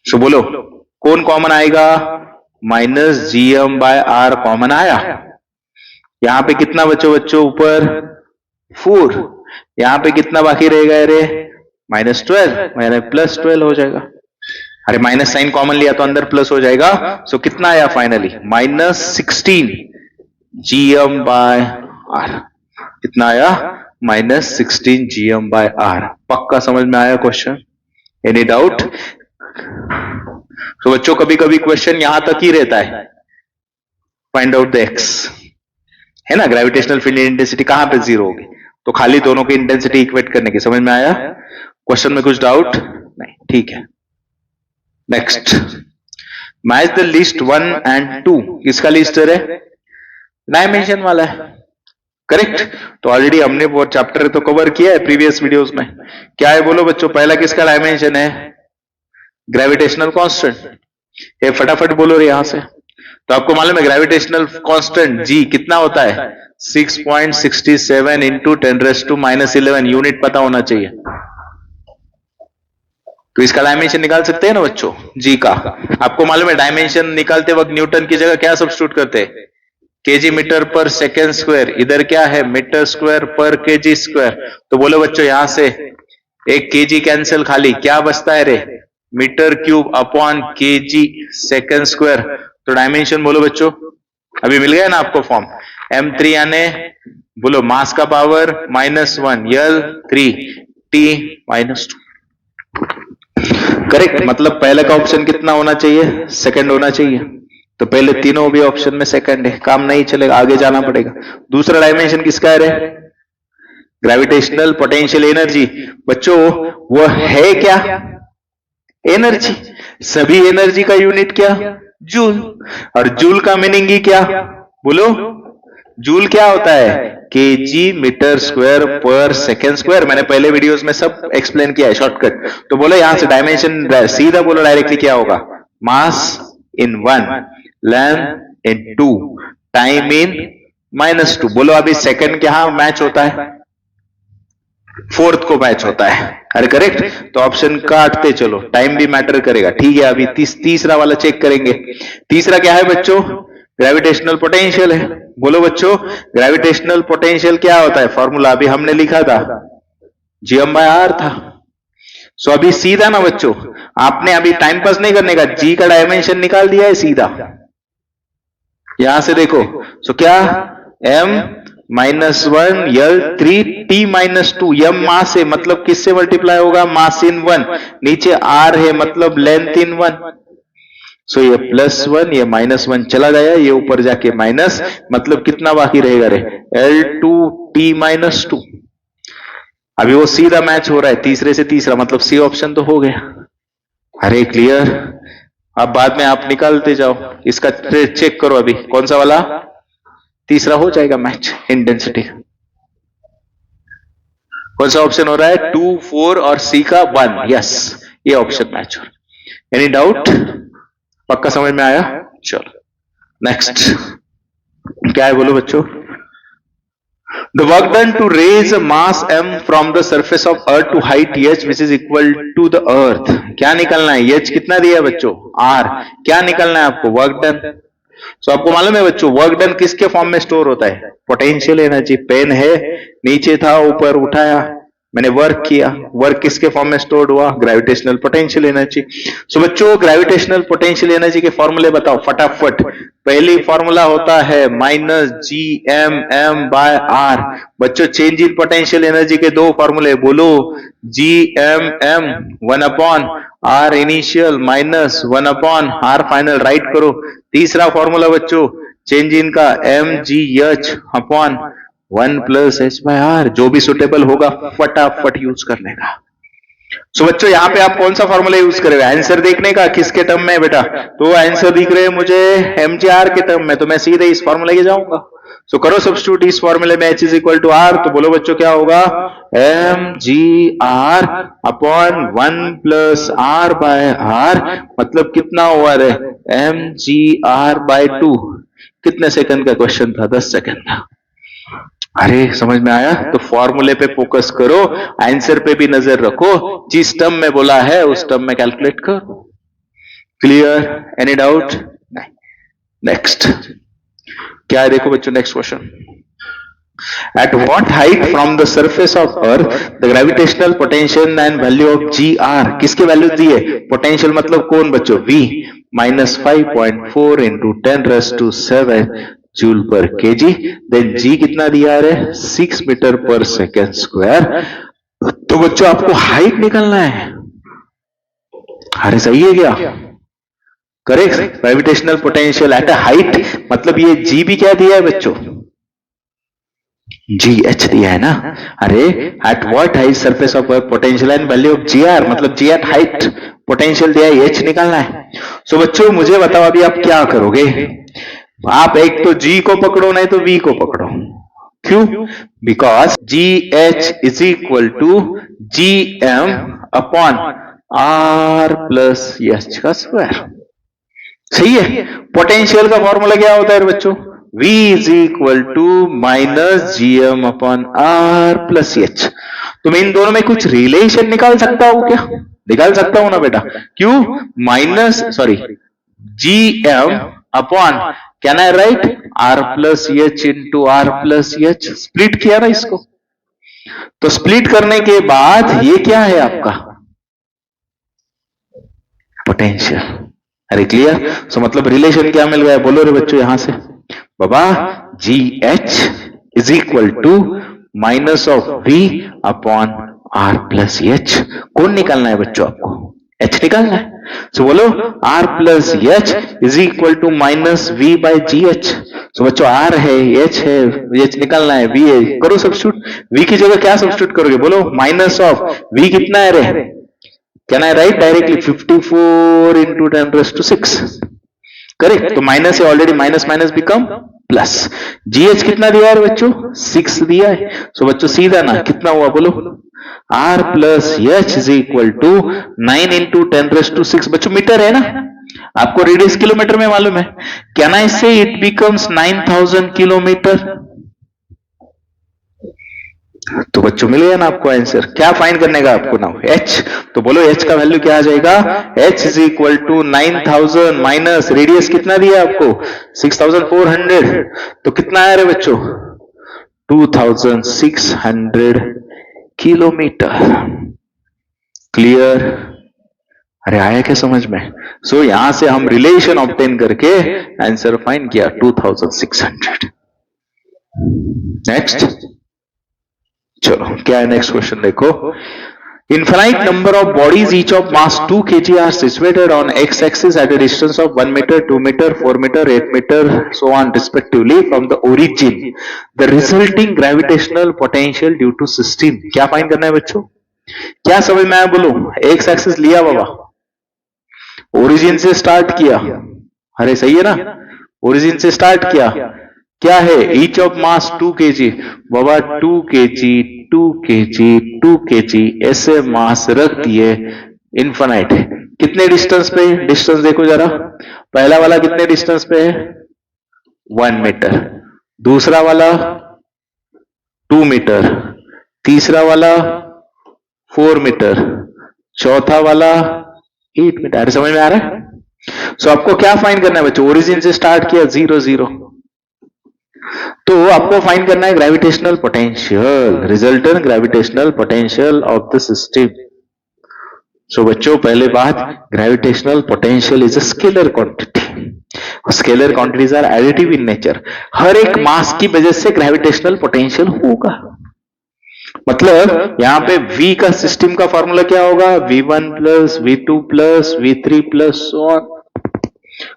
सो बोलो कौन कॉमन आएगा? -gm/r कॉमन आया। यहां पे कितना बच्चों ऊपर? 4। यहां पे कितना बाकी रहेगा? अरे -12, मैंने +12 हो जाएगा। अरे माइनस साइन कॉमन लिया तो अंदर प्लस हो जाएगा। सो कितना आया फाइनली? -16 gm/r। कितना आया? -16 gm/r। पक्का समझ में आया क्वेश्चन? Any doubt? तो बच्चों कभी कभी क्वेश्चन यहां तक ही रहता है, फाइंड आउट द x, है ना? ग्रेविटेशनल फील्ड इंटेंसिटी कहां पे 0 होगी, तो खाली दोनों की इंटेंसिटी इक्वेट करने की। समझ में आया? क्वेश्चन में कुछ डाउट नहीं? ठीक है। Next, match the list 1 and 2। किसका लिस्ट है? डायमेंशन वाला है, करेक्ट। तो ऑलरेडी हमने वो चैप्टर तो कवर किया है प्रीवियस वीडियोस में। क्या है बोलो बच्चों? पहला किसका डायमेंशन है? Gravitational constant. ये फटाफट बोलो रे यहां से। तो आपको मालूम है ग्रेविटेशनल कांस्टेंट g कितना होता है? 6.67 इंटू 10⁻11 यूनिट पता होना चाहिए। तो इसका डायमेंशन निकाल सकते हैं ना बच्चों g का। आपको मालूम है डायमेंशन निकालते वक्त न्यूटन की जगह क्या सब्स्टिट्यूट करते हैं? केजी मीटर पर सेकेंड स्क्वायर। इधर क्या है? मीटर स्क्वायर पर केजी स्क्वायर। तो बोलो बच्चों यहां से एक केजी कैंसिल, खाली क्या बचता है रे? Metre cube upon kg second square. तो डायमेंशन बोलो बच्चों, अभी मिल गया ना आपको फॉर्म? m3 यानी बोलो मास का पावर -1 L3 T -2। करेक्ट, मतलब पहले का ऑप्शन कितना होना चाहिए? सेकंड होना चाहिए। तो पहले तीनों भी ऑप्शन में सेकंड है, काम नहीं चलेगा, आगे जाना पड़ेगा। दूसरा डायमेंशन किसका है? Gravitational potential energy. बच्चों वो है क्या? एनर्जी। सभी एनर्जी का यूनिट क्या? जूल। और जूल का मीनिंग ही क्या? बोलो, जूल क्या होता है? केजी मीटर स्क्वायर पर सेकेंड स्क्वायर। मैंने पहले वीडियोस में सब एक्सप्लेन किया है, शॉर्टकट। तो बोलो यहां से डायमेंशन सीधा बोलो डायरेक्टली क्या होगा? मास इन 1, लेंथ इन 2, टाइम इन -2। बोलो अभी सेकंड क्या मैच होता है? फोर्थ को मैच होता है। अरे करेक्ट, तो ऑप्शन काटते चलो, टाइम भी मैटर करेगा। ठीक है, अभी तीसरा वाला चेक करेंगे। तीसरा क्या है बच्चों? ग्रेविटेशनल पोटेंशियल है। बोलो बच्चों ग्रेविटेशनल पोटेंशियल क्या होता है? फॉर्मूला अभी हमने लिखा था, gm/r था। सो अभी सीधा ना बच्चों, आपने अभी टाइम पास नहीं करने का, g का डायमेंशन निकाल दिया है सीधा। यहां से देखो, सो क्या m -1 L3 T -2। m मास है, मतलब किससे मल्टीप्लाई होगा? मास इन 1। नीचे r है, मतलब लेंथ इन 1। सो ये +1, ये -1 चला गया, ये ऊपर जाके माइनस, मतलब कितना बाकी रहेगा रे? L2 T -2। अभी वो सीधा मैच हो रहा है तीसरे से तीसरा, मतलब सी ऑप्शन तो हो गया। अरे क्लियर। अब बाद में आप निकालते जाओ, इसका चेक करो अभी कौन सा वाला, तीसरा हो जाएगा मैच इन डेंसिटी। कौन सा ऑप्शन हो रहा है, 2, 4 और सी का 1, यस ये ऑप्शन मैच हो। एनी डाउट, पक्का समझ में आया? चलो नेक्स्ट क्या है बोलो बच्चों। The work done to raise a mass m from the surface of earth to height h which is equal to the earth, क्या निकलना है, h कितना दिया है बच्चों, r, क्या निकलना है आपको, वर्क डन। सो आपको मालूम है बच्चों वर्क डन किसके फॉर्म में स्टोर होता है, पोटेंशियल एनर्जी। पेन है नीचे था ऊपर उठाया, मैंने वर्क किया, वर्क किसके फॉर्म में स्टोर्ड हुआ, ग्रेविटेशनल पोटेंशियल एनर्जी। सो बच्चों ग्रेविटेशनल पोटेंशियल एनर्जी के फॉर्मूले बताओ फटाफट। पहली फॉर्मूला होता है minus G M M by R. बच्चों चेंज इन पोटेंशियल एनर्जी के दो फॉर्मूले बोलो, G M M 1 upon R initial minus 1 upon R final, write करो। तीसरा फॉर्मूला बच्चों चेंज इन का M G H upon 1 plus H by R, जो भी सुटेबल होगा फटाफट यूज करने का। सो बच्चों यहाँ पे आप कौन सा फॉर्मूला यूज करेंगे, आंसर देखने का किसके टर्म में बेटा, तो आंसर दिख रहे हैं मुझे एमजीआर के टर्म में, तो मैं सीधे इस फॉर्मूले के जाऊंगा। सो करो सब्स्टिट्यूट इस फॉर्मूले में, H is equal to R, तो बोलो बच्चों क्या होगा, M G R upon 1 plus R by R, मतलब कितना हुआ रे, एम जी आर बाय 2। कितने सेकंड का क्वेश्चन था, 10 सेकंड का। अरे समझ में आया, तो फॉर्मूले पे फोकस करो, आंसर पे भी नजर रखो, जिस टर्म में बोला है उस टर्म में कैलकुलेट करो। Clear, any doubt? नहीं। नेक्स्ट क्या है देखो बच्चों, next question, at what height from the surface of earth the gravitational potential and value of ji r, किसके वैल्यू दी है, पोटेंशियल मतलब कौन बच्चों, v minus 5.4 into 10⁻⁷ joule per kg, then g कितना दिया है, 6 मीटर पर सेकेंड स्क्वायर। तो बच्चों आपको हाइट निकालना है, अरे सही है क्या, correct, gravitational potential at a height, मतलब ये जी भी क्या दिया है बच्चों, जी एच दिया है ना। अरे at what height surface of potential and value of ji R, मतलब जी एट हाइट पोटेंशियल दिया है, एच निकालना है। सो बच्चों मुझे बताओ अभी आप क्या करोगे, आप एक तो जी को पकड़ो नहीं तो वी को पकड़ो, क्यों, because G H is equal to G M upon are plus H का स्क्वायर, सही है। पोटेंशियल का फॉर्मूला क्या होता है बच्चों, V is equal to minus G M upon are plus H. तो मैं इन दोनों में कुछ रिलेशन निकाल सकता हूं क्या, निकाल सकता हूं ना बेटा, क्यों, माइनस sorry G M upon, can I write R plus H into R plus H, split किया ना इसको, तो स्प्लिट करने के बाद ये क्या है आपका पोटेंशियल। अरे क्लियर, सो मतलब रिलेशन क्या मिल गया, बोलो रे बच्चों यहां से, बाबा जी H is equal to minus of v upon are plus h, कौन निकालना है बच्चों आपको, एच निकालना है। सो बोलो are plus H is equal to minus v by g h. So बच्चों आर है, एच है, एच निकालना है, वी है, करो सब्स्टिट्यूट, वी की जगह क्या सब्स्टिट्यूट करोगे, बोलो माइनस ऑफ वी कितना है रे, can I right directly 54 into 10⁻⁶, correct, तो माइनस है already, minus minus become plus, GH कितना दिया है बच्चों, 6 दिया है। सो बच्चों सीधा ना कितना हुआ बोलो, are plus H is equal to 9 into 10⁻⁶, बच्चों मीटर है ना, आपको रेडियस किलोमीटर में मालूम है, कैन आई से इट बिकम्स 9000 किलोमीटर। तो बच्चों मिल गया ना आपको आंसर, क्या फाइंड करने का आपको ना, h, तो बोलो h का वैल्यू क्या आ जाएगा, h is equal to 9000 minus radius कितना दिया आपको 6400, तो कितना आया रे बच्चों 2600 किलोमीटर। क्लियर, अरे आया क्या समझ में। सो यहां से हम रिलेशन ऑब्टेन करके आंसर फाइंड किया 2600। नेक्स्ट चलो क्या है नेक्स्ट क्वेश्चन देखो, infinite number of bodies each of mass 2 kg are situated on x-axis at a distance of 1 meter, 2 meter, 4 meter, 8 meter, so on respectively from the origin. The resulting gravitational potential due to system, क्या फाइंड करना है बच्चों, क्या समझ में आया बोलो, x-axis लिया बाबा, ओरिजिन से स्टार्ट किया, अरे सही है ना, ओरिजिन से स्टार्ट किया, क्या है, each of mass 2 kg, Baba 2 kg 2 kg 2 kg ऐसे मास रख दिए इन्फिनाइट। कितने डिस्टेंस पे, डिस्टेंस देखो जरा, पहला वाला कितने डिस्टेंस पे है 1 मीटर, दूसरा वाला 2 मीटर, तीसरा वाला 4 मीटर, चौथा वाला 8 मीटर। अरे समझ में आ रहा है? सो आपको क्या फाइंड करना है बच्चों, ओरिजिन से स्टार्ट किया 0 0, तो आपको फाइंड करना है gravitational potential, resultant gravitational potential of the system. So बच्चों पहले बात, gravitational potential is a scalar quantity, scalar quantities are additive in nature, हर एक मास की वजह से ग्रेविटेशनल पोटेंशियल होगा। मतलब यहां पे V का सिस्टम का फॉर्मूला क्या होगा, V1 plus V2 plus V3 plus so on.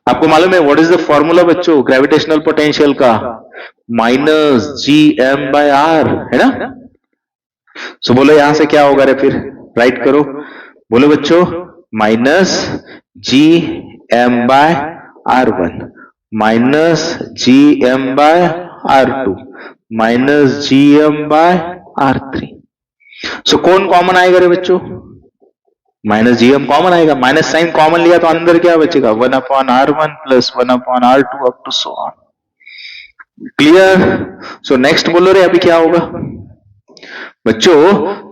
आपको मालूम है व्हाट इज द फॉर्मूला बच्चों ग्रेविटेशनल पोटेंशियल का, माइनस Gm/r, है ना। सो बोलो यहां से क्या होगा रे, फिर राइट करो, बोलो बच्चों minus Gm/r1 minus Gm/r2 minus Gm/r3। सो कौन कॉमन आएगा रे बच्चों, माइनस Gm कॉमन आएगा, माइनस साइन कॉमन लिया तो अंदर क्या बचेगा 1/r1 plus 1/r2 up to so on. Clear. So next बोलो रे अभी क्या होगा बच्चों,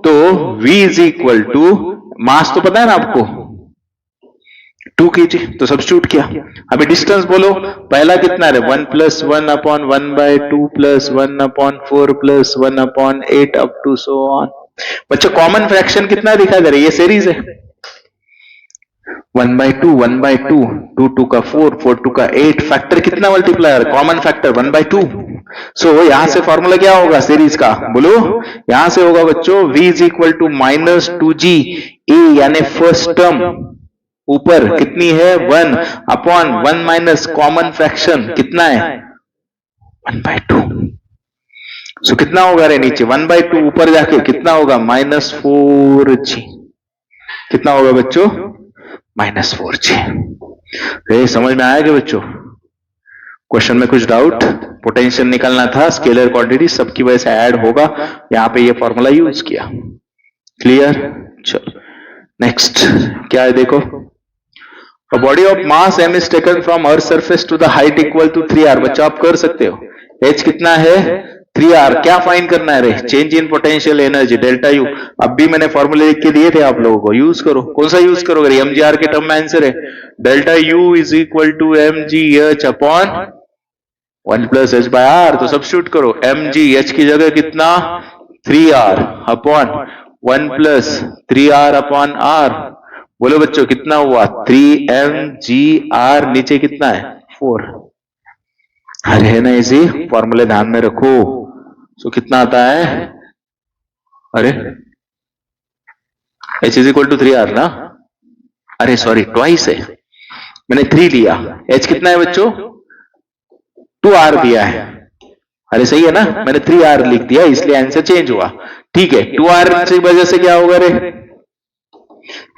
तो V is equal to, mass तो पता है ना आपको 2 kg, तो सब्स्टिट्यूट किया। अभी डिस्टेंस बोलो, पहला कितना है 1 plus 1/1/2 plus 1/4 plus 1/8 up to so on. बच्चों कॉमन फ्रैक्शन कितना दिखा दे रहा है, ये सीरीज है 1/2 1/2 2 2 का 4 4 2 का 8, फैक्टर कितना मल्टीप्लायर, कॉमन फैक्टर 1/2। सो यहां से फॉर्मूला क्या होगा सीरीज का, बोलो यहां से होगा बच्चों V is equal to minus 2G A, यानी फर्स्ट टर्म ऊपर कितनी है 1/1 माइनस कॉमन फ्रैक्शन कितना है 1/2। सो कितना होगा रे नीचे 1/2, ऊपर जाके कितना होगा -4G, कितना होगा बच्चों -4G। ये समझ में आया क्या बच्चों, क्वेश्चन में कुछ डाउट, पोटेंशियल निकलना था, स्केलर क्वांटिटी सबकी वजह से ऐड होगा, यहां पे ये फॉर्मूला यूज किया। क्लियर। चलो नेक्स्ट क्या है देखो, A body of mass m is taken from earth surface to the height equal to 3r। बच्चा आप कर सकते हो, h कितना है 3r, क्या फाइंड करना है रे, change in potential energy delta U. अब भी मैंने फॉर्मूले लिख के दिए थे आप लोगों को, यूज करो। कौन सा यूज करोगे, mgr के टर्म में आंसर है delta U is equal to mgh upon 1 plus h by r, तो सब्स्टिट्यूट करो mgh की जगह कितना 3r upon 1 plus 3r upon r। बोलो बच्चों कितना हुआ 3mgr, नीचे कितना है 4। अरे है ना इजी, फॉर्मूले ध्यान में रखो। सो कितना आता है, अरे h is equal to 3r ना, अरे सॉरी ट्वाइस है, मैंने 3 लिया, h कितना है बच्चों 2r दिया है, अरे सही है ना, मैंने 3r लिख दिया इसलिए आंसर चेंज हुआ। ठीक है 2r की वजह से क्या होगा रे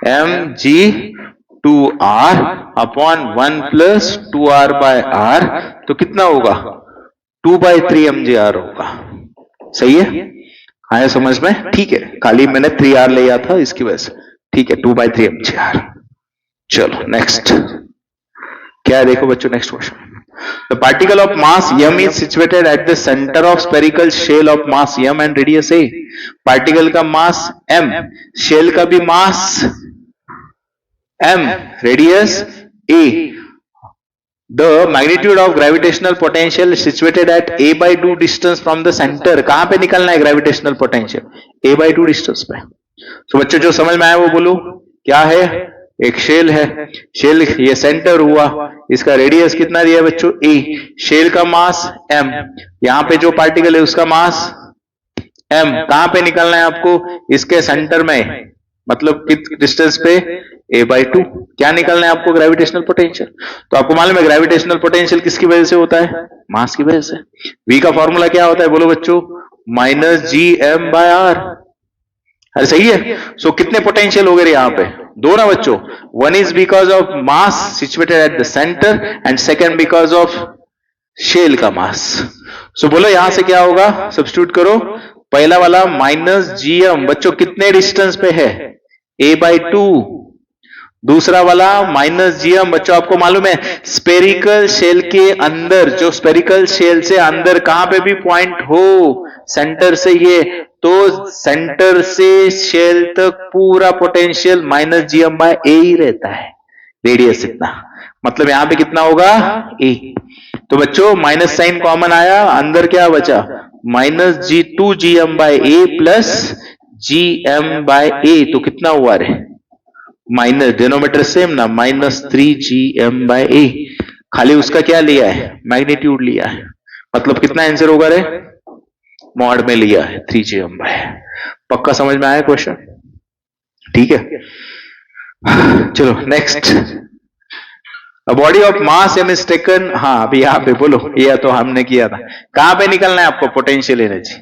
mg2r upon 1 plus 2r bye r, तो कितना होगा 2/3 mgr होगा। सही है, आया समझ में, ठीक है, खाली मैंने 3r लिया था इसकी वजह से, ठीक है 2/3 mgr। चलो नेक्स्ट क्या है देखो बच्चों, next question, The particle of mass m is situated at the center of spherical shell of mass m and radius a। Particle का मास m, शेल का भी मास m, radius a। The magnitude of gravitational potential is situated at a/2 distance from the center। कहां पे निकलना है ग्रेविटेशनल पोटेंशियल, a/2 डिस्टेंस पे। तो बच्चों जो समझ में आया वो बोलो, क्या है, एक शेल है, शेल ये सेंटर हुआ, इसका रेडियस कितना दिया बच्चों a, शेल का मास m, यहां पे जो पार्टिकल है उसका मास m, कहां पे निकलना है आपको, इसके सेंटर में, मतलब किस डिस्टेंस पे a/2। क्या निकलना है आपको ग्रेविटेशनल पोटेंशियल। तो आपको मालूम है ग्रेविटेशनल पोटेंशियल किसकी वजह से होता है, मास की वजह से। v का फॉर्मूला क्या होता है बोलो बच्चों -Gm/r, अरे सही है। सो कितने पोटेंशियल हो गए यहाँ पे? दो ना बच्चों। One is because of mass situated at the centre and second because of shell का मास। सो बोलो यहां से क्या होगा, सब्स्टिट्यूट करो। पहला वाला माइनस जीएम बच्चों कितने डिस्टेंस पे है? a/2। दूसरा वाला माइनस जीएम बच्चों आपको मालूम है स्पेरिकल शेल के अंदर, जो स्पेरिकल शेल से अंदर कहां पे भी पॉइंट हो सेंटर से ये, तो सेंटर से शेल तक पूरा पोटेंशियल माइनस जीएम बाय ए ही रहता है, रेडियस इतना। मतलब यहां पे कितना होगा? ए। तो बच्चों माइनस साइन कॉमन आया, अंदर क्या बचा? माइनस G2GM बाय ए प्लस GM बाय ए। तो कितना हुआ रे? माइनस, डिनोमीटर सेम ना, -3GM बाय ए। खाली उसका क्या लिया है? मैग्नीट्यूड लिया है। मतलब कितना आंसर होगा रे? मॉड में लिया है 3GM बाय। पक्का समझ में आया क्वेश्चन? ठीक है, चलो next. A body of mass m is taken, हाँ अभी यहाँ पे बोलो, ये तो हमने किया था। कहां पे निकलना है आपको पोटेंशियल एनर्जी?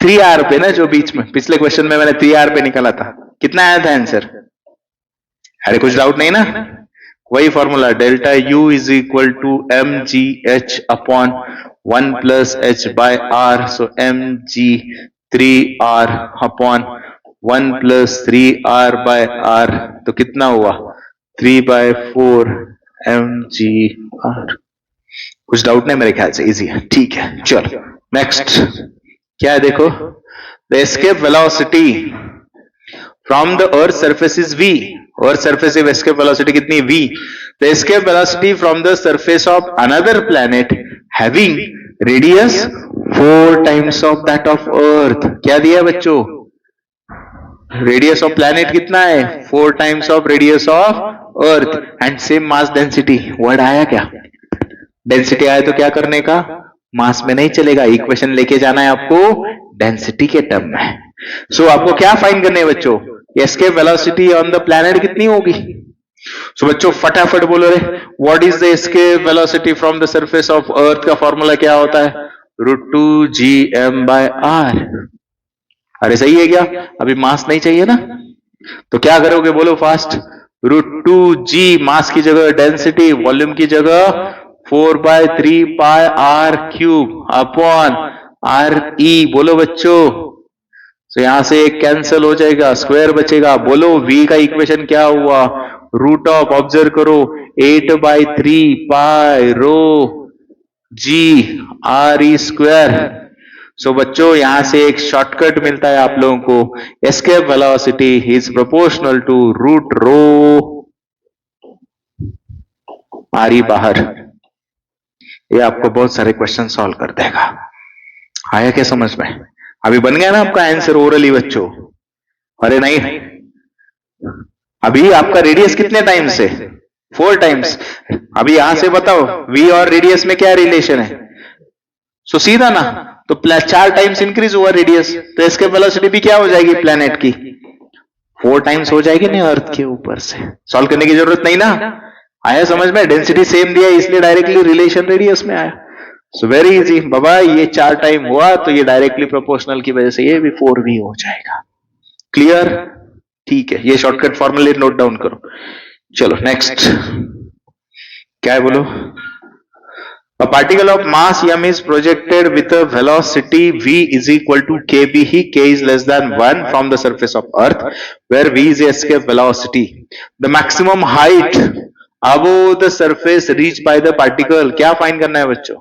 3R पे ना, जो बीच में पिछले क्वेश्चन में मैंने 3R पे निकाला था। कितना आया था आंसर? अरे कुछ डाउट नहीं ना? वही formula, delta U is equal to mgh upon 1 plus h by r। So mg 3R upon 1 plus 3R by r। तो कितना हुआ? 3/4 mgr। कुछ डाउट नहीं मेरे ख्याल से, इजी है। ठीक है, चलो नेक्स्ट क्या है देखो। The escape velocity from the earth surface is v। Earth surface से एस्केप वेलोसिटी कितनी? v। The escape velocity from the surface of another planet having radius 4 times of that of earth. क्या दिया है बच्चों? रेडियस ऑफ प्लैनेट कितना है? 4 times of radius of earth and same mass density. Word आया क्या? डेंसिटी आया तो क्या करने का? मास में नहीं चलेगा, इक्वेशन लेके जाना है आपको डेंसिटी के टर्म में। सो आपको क्या फाइंड करने है बच्चों? Escape velocity on the planet कितनी होगी? सो बच्चों फटाफट बोलो रे, what is the escape velocity from the surface of अर्थ का फॉर्मूला क्या होता है? √2gm bye r। अरे सही है क्या? अभी मास नहीं चाहिए ना, तो क्या करोगे बोलो फास्ट? √2g मास की जगह डेंसिटी, वॉल्यूम की जगह 4/3 पाई r क्यूब अपॉन re। बोलो बच्चों, तो यहां से एक कैंसिल हो जाएगा, स्क्वायर बचेगा। बोलो v का इक्वेशन क्या हुआ? रूट ऑफ, ऑब्जर्व करो, 8/3 पाई rho g re square. So बच्चों यहां से एक शॉर्टकट मिलता है आप लोगों को, escape velocity is proportional to root rho r बाहर। ये आपको बहुत सारे क्वेश्चन सॉल्व कर देगा। आया क्या समझ में? अभी बन गया ना आपका आंसर ओरली बच्चों? अरे नहीं, अभी आपका रेडियस कितने टाइम्स है? 4 टाइम्स। अभी यहां से बताओ v और रेडियस में क्या रिलेशन है? सो सीधा ना, तो 4 टाइम्स इंक्रीज हुआ रेडियस, तो इसके वेलोसिटी भी क्या हो जाएगी प्लैनेट की? 4 टाइम्स हो जाएगी ना अर्थ के ऊपर से। सॉल्व करने की जरूरत नहीं ना? आया समझ में? डेंसिटी सेम दिया इसलिए डायरेक्टली रिलेशन रेडियस में आया। सो वेरी इजी बाबा, ये 4 टाइम हुआ तो ये डायरेक्टली प्रोपोर्शनल की वजह से ये भी 4v हो जाएगा। क्लियर? ठीक है, ये शॉर्टकट फॉर्मूले नोट डाउन करो। चलो नेक्स्ट क्या है बोलो। A particle of mass m is projected with a velocity v is equal to kb he k is less than 1 from the surface of earth where v is the escape velocity. The maximum height above the surface reached by the particle। क्या फाइंड करना है बच्चों?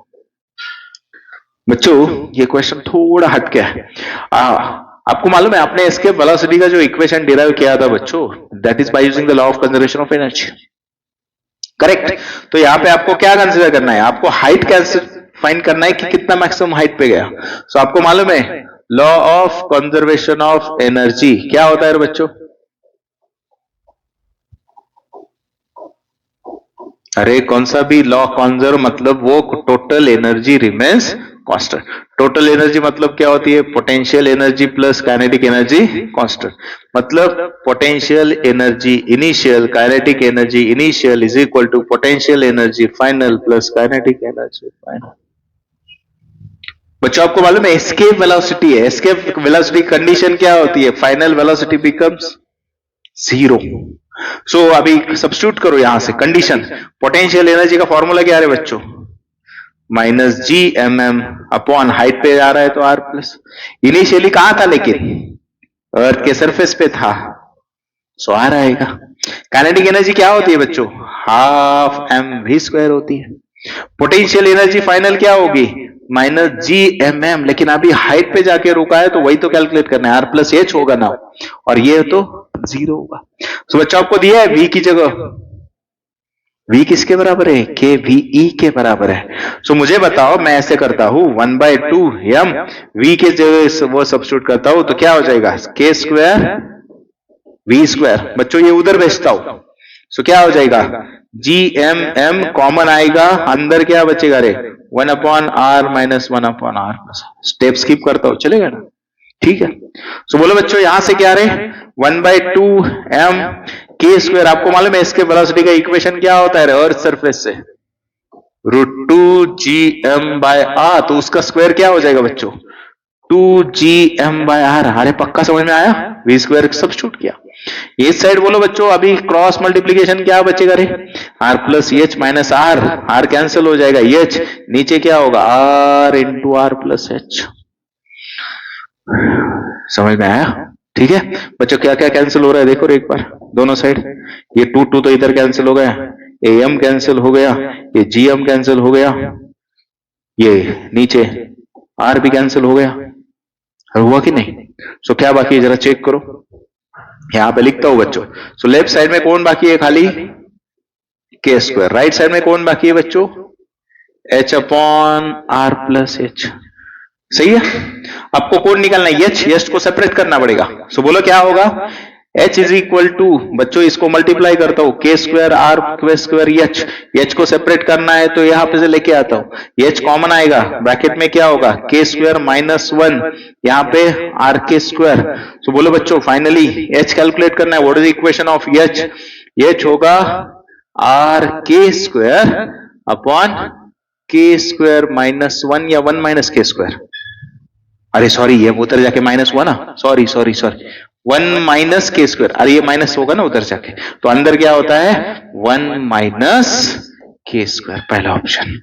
बच्चों ये क्वेश्चन थोड़ा हटके है। आपको मालूम है आपने एस्केप वेलोसिटी का जो इक्वेशन डिराइव किया था बच्चों, that is by using the law of conservation of energy. Correct? तो यहां पे आपको क्या कंसीडर करना है? आपको हाइट फाइंड करना है कि कितना मैक्सिमम हाइट पे गया। सो आपको मालूम है law of conservation of energy क्या होता है बच्चों? अरे कौन सा भी लॉ कंजर्व मतलब वो total energy remains constant. Total energy मतलब क्या होती है? Potential energy plus kinetic energy constant. मतलब potential energy initial, kinetic energy initial is equal to potential energy final plus kinetic energy final. बच्चों आपको मालूम है एस्केप वेलोसिटी है, एस्केप वेलोसिटी कंडीशन क्या होती है, final velocity becomes zero. So अभी सब्स्टिट्यूट करो यहां से कंडीशन, पोटेंशियल एनर्जी का फॉर्मूला क्या है बच्चों, minus G M M upon height पे आ रहा है तो आर प्लस, इनिशियली कहां था लेकिन अर्थ के सरफेस पे था, सो आर आएगा। काइनेटिक एनर्जी क्या होती है बच्चों, हाफ एम वी स्क्वायर होती है। पोटेंशियल एनर्जी फाइनल क्या होगी, माइनस जी एम एम, लेकिन अभी हाइट पे जाके रुका है तो वही तो कैलकुलेट करना है, आर प्लस एच होगा ना, और ये तो जीरो होगा। तो बच्चों आपको दिया है वी की जगह, वी किसके बराबर है, के वी ई के बराबर है। सो मुझे बताओ, मैं ऐसे करता हूं 1/2 एम वी के जगह वो सब्स्टिट्यूट करता हूं तो क्या हो जाएगा, के स्क्वायर वी स्क्वायर। बच्चों ये उधर भेजता हूं, सो क्या हो जाएगा, जी एम एम कॉमन आएगा, अंदर क्या बचेगा रे, 1/r minus 1/r। Step skip करता हूं, चलेगा ना, ठीक है। सो बोलो बच्चों यहां से क्या रे, 1/2 एम के स्क्वायर, आपको मालूम है इसके वेलोसिटी का इक्वेशन क्या होता है अर्थ सरफेस से, √2 जी एम बाय आर, तो उसका स्क्वायर क्या हो जाएगा बच्चों, 2gm/r। अरे पक्का समझ में आया, वी स्क्वायर सब्स्टिट्यूट किया। इस साइड बोलो बच्चों अभी क्रॉस मल्टीप्लीकेशन क्या बचेगा रे, r plus H minus R, R cancel हो जाएगा, एच नीचे क्या होगा, r into R plus H. समझ में आया, ठीक है बच्चों, क्या क्या कैंसिल हो रहा है देखो एक बार, दोनों साइड, ये 2 तो इधर कैंसिल हो गया, am कैंसिल हो गया, ये gm कैंसिल हो गया, ये नीचे r भी कैंसिल हो गया, हुआ कि नहीं। सो क्या बाकी है जरा चेक करो, यहां पे लिखता हूं बच्चों। सो लेफ्ट साइड में कौन बाकी है, खाली के स्क्वायर, राइट साइड में कौन बाकी है बच्चों, h upon are plus H, सही है। आपको कौन निकालना है, एच को सेपरेट करना पड़ेगा। सो बोलो क्या होगा, h इज इक्वल टू, बच्चों इसको मल्टीप्लाई करता हूं, के स्क्वायर आर स्क्वायर एच को सेपरेट करना है तो यहां पे से लेके आता हूं, एच कॉमन आएगा, ब्रैकेट में क्या होगा, के स्क्वायर माइनस 1, यहां पे आर के स्क्वायर। सो बोलो बच्चों फाइनली एच कैलकुलेट करना है, what is equation of H, H होगा आर के स्क्वायर अपॉन के स्क्वायर माइनस 1 या 1 माइनस के स्क्वायर, अरे सॉरी ये उधर जाके माइनस हुआ ना, सॉरी 1 माइनस के स्क्वायर, अरे ये माइनस होगा ना उधर जाके, तो अंदर क्या होता है 1 माइनस के स्क्वायर, पहला ऑप्शन।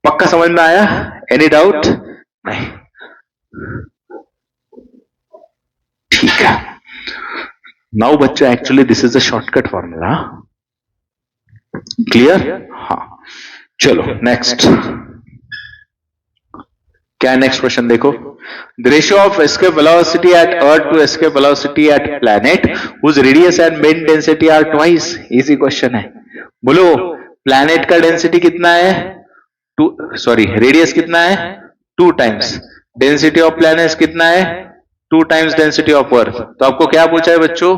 पक्का समझ में आया, एनी डाउट नहीं, ठीक है। नाउ बच्चों actually this is a shortcut formula, clear, हाँ चलो नेक्स्ट, क्या है नेक्स्ट क्वेश्चन देखो, the ratio of escape velocity at earth to escape velocity at planet whose radius and mean density are twice, easy question है। बोलो planet का डेंसिटी कितना है, रेडियस कितना है 2 टाइम्स, डेंसिटी ऑफ प्लैनेट्स कितना है 2 टाइम्स डेंसिटी ऑफ अर्थ। तो आपको क्या पूछा है बच्चों,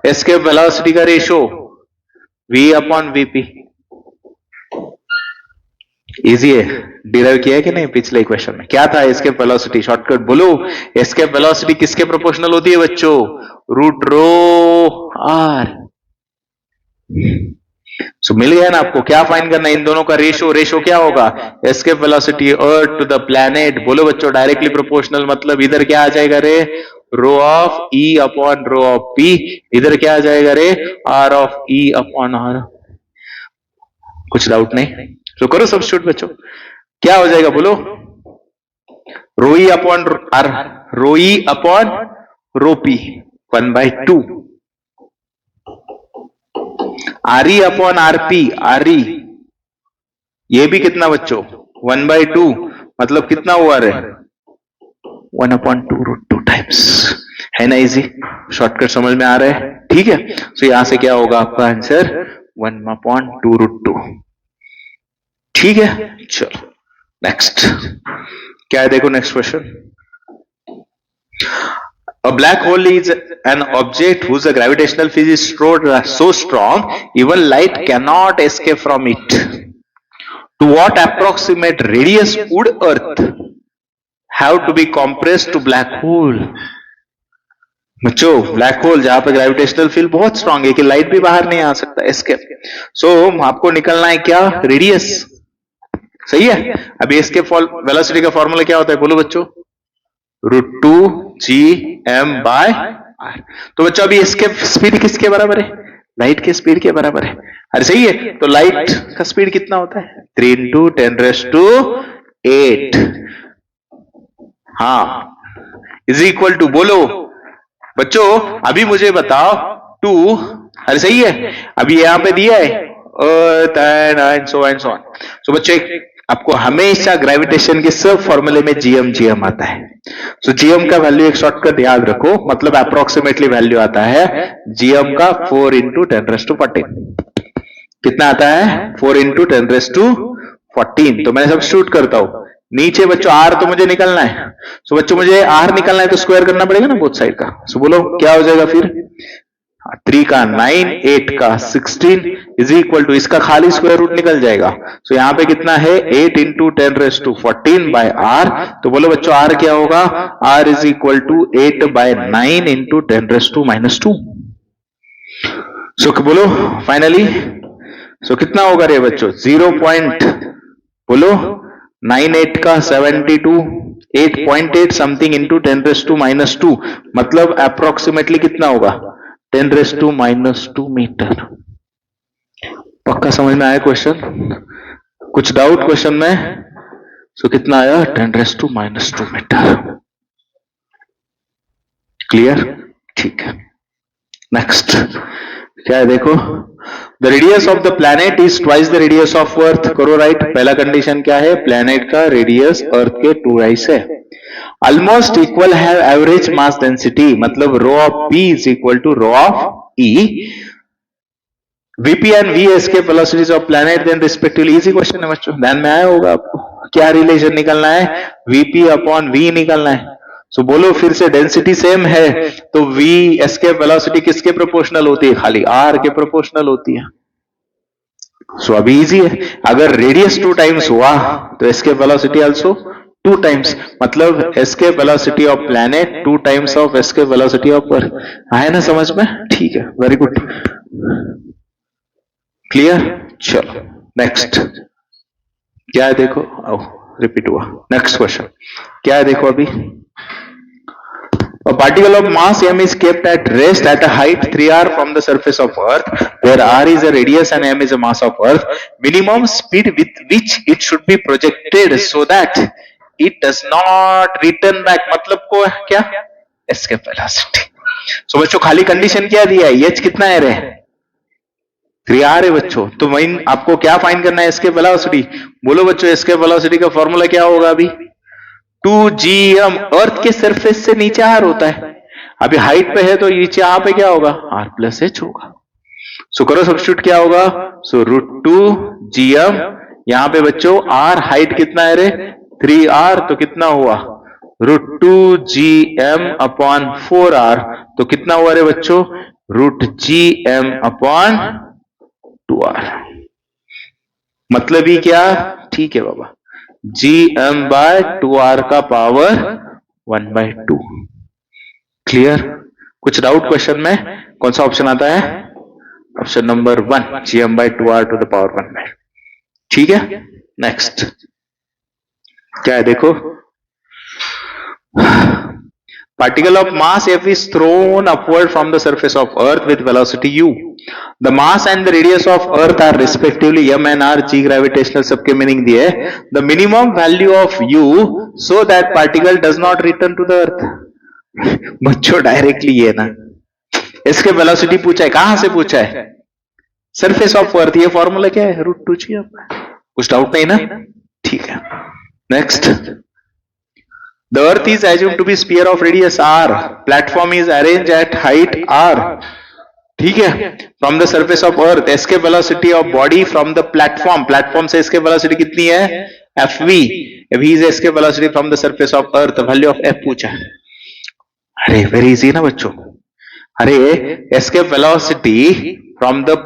एस्केप वेलोसिटी का ratio v upon VP, easy है, डिराइव किया है कि नहीं पिछले इक्वेशन में, क्या था एस्केप वेलोसिटी, शॉर्टकट बोलो, एस्केप वेलोसिटी किसके प्रोपोर्शनल होती है बच्चों, √ρr। सो मिल गया ना आपको, क्या फाइंड करना है इन दोनों का रेशो क्या होगा, escape velocity earth to the planet, बोलो बच्चों डायरेक्टली प्रोपोर्शनल, मतलब इधर क्या आ जाएगा रे, rho of E upon rho of P, इधर क्या आ जाएगा रे, R of E upon R. कुछ डाउट नहीं, तो करो सब्स्टिट्यूट बच्चों, क्या हो जाएगा बोलो, रोई अपॉन आर, रोई अपॉन रोपी 1/2, आरी अपॉन आरपी, आरी ये भी कितना बच्चों 1/2, मतलब कितना हुआ रे 1/2 टाइम्स, है ना इजी, शॉर्टकट समझ में आ रहा है, ठीक है। तो यहां से क्या होगा आपका आंसर 1/2√2, ठीक है। चलो नेक्स्ट क्या है देखो, next question, a black hole is an object whose gravitational field is so strong even light cannot escape from it. To what approximate radius would earth have to be compressed to black hole? बच्चों ब्लैक होल जहां पे ग्रेविटेशनल फील्ड बहुत स्ट्रांग है कि लाइट भी बाहर नहीं आ सकता, एस्केप। सो आपको निकलना है क्या, रेडियस, सही है। अभी इसके वेलोसिटी का फॉर्मूला क्या होता है बोलो बच्चों, √2gm/r। तो बच्चों अभी इसके स्पीड किसके बराबर है, लाइट के स्पीड के बराबर है। अरे सही है, तो लाइट का स्पीड कितना होता है 3 × 10⁸ हाँ इज इक्वल टू, बोलो बच्चों अभी मुझे बताओ 2, अरे सही है, अभी यहां पे दिया है अर्थ एंड सो ऑन। सो बच्चों आपको हमेशा ग्रेविटेशन के सब फॉर्मूले में जीएम आता है। सो जीएम का वैल्यू एक शॉर्टकट याद रखो, मतलब अप्रोक्सीमेटली वैल्यू आता है जीएम का 4 × 10⁻14। कितना आता है 4 × 10⁻14। तो मैं सब्स्टिट्यूट करता हूं, नीचे बच्चों आर तो मुझे निकलना है। सो बच्चों मुझे आर निकलना है तो स्क्वायर करना पड़ेगा ना बोथ साइड का। सो बोलो क्या हो जाएगा फिर, 3 का 9, 8 का 16 इज इक्वल टू, इसका खाली स्क्वायर रूट निकल जाएगा। सो यहां पे कितना है 8 × 10⁻14/r। तो बोलो बच्चों r क्या होगा, r इज इक्वल टू 8/9 × 10⁻²। सो बोलो फाइनली, सो कितना होगा रे बच्चों 0. बोलो 9 8 का 72, 8.8 समथिंग इंटू 10⁻², मतलब अप्रोक्सीमेटली कितना होगा 10⁻² मीटर। पक्का समझ में आया क्वेश्चन, कुछ डाउट क्वेश्चन में? सो कितना आया 10⁻² मीटर। क्लियर, ठीक है। नेक्स्ट क्या है देखो, the radius of the planet is twice the radius of अर्थ। करो राइट, पहला कंडीशन क्या है, प्लैनेट का रेडियस अर्थ के 2 है। ऑलमोस्ट इक्वल है एवरेज मास डेंसिटी, मतलब rho of P is equal to rho of E। VP and V escape velocities of planet then respectively. Easy question है बच्चों, ध्यान में आया होगा आपको। क्या रिलेशन निकलना है, VP/V निकलना है। सो बोलो फिर से, डेंसिटी सेम है तो V एस्केप वेलोसिटी किसके प्रोपोर्शनल होती है, खाली R के प्रोपोर्शनल होती है। सो अभी इजी है, अगर रेडियस 2 टाइम्स हुआ तो एस्केप वेलोसिटी आल्सो 2 टाइम्स, मतलब escape velocity of planet 2 times of escape velocity of अर्थ। आया ना समझ में, ठीक है, वेरी गुड, क्लियर। चलो नेक्स्ट क्या है देखो, रिपीट हुआ। नेक्स्ट क्वेश्चन क्या है देखो अभी, a particle of mass m is kept at rest at a height 3r from the surface of earth, where r is a radius and m is a mass of earth. Minimum speed with which it should be projected so that it does not return back, मतलब को क्या, escape velocity। सो बच्चों खाली कंडीशन क्या दिया है, h कितना है रे 3r है बच्चों। तो मेन आपको क्या फाइंड करना है, एस्केप वेलोसिटी। बोलो बच्चों एस्केप वेलोसिटी का फॉर्मूला क्या होगा अभी, 2gm। अर्थ के सरफेस से नीचे r होता है, अभी हाइट पे है तो नीचे यहाँ पे क्या होगा r+h होगा। सो करो सब्स्टिट्यूट, क्या होगा, सो √2gm, यहाँ पे बच्चों r हाइट कितना है रे 3r, तो कितना हुआ √2gm/4r, तो कितना हुआ रे बच्चों √gm/2r। मतलब ही क्या, ठीक है बाबा, gm/2r का पावर 1/2। क्लियर, कुछ डाउट क्वेश्चन में? कौन सा ऑप्शन आता है, option number 1, gm/2r to the power 1/2। ठीक है, नेक्स्ट क्या है देखो, particle of mass f is thrown upward from the surface of earth with velocity u. The mass and the radius of earth are respectively m and r। g gravitational सबके मीनिंग दिए, the minimum value of u so that particle does not return to the earth। बच्चों डायरेक्टली ये ना, इसके वेलोसिटी पूछा है, कहां से पूछा है, सरफेस ऑफ अर्थ। ये फॉर्मूला क्या है √2gm। कुछ डाउट नहीं ना, ठीक है। Next, the earth is assumed to be sphere of radius r, platform is arranged at height r। ठीक है, from the surface of earth, escape velocity of body from the platform, platform से escape velocity कितनी है fv, v is escape velocity from the surface of earth, value of f पूछा है। अरे वेरी इजी ना बच्चों, अरे escape velocity from the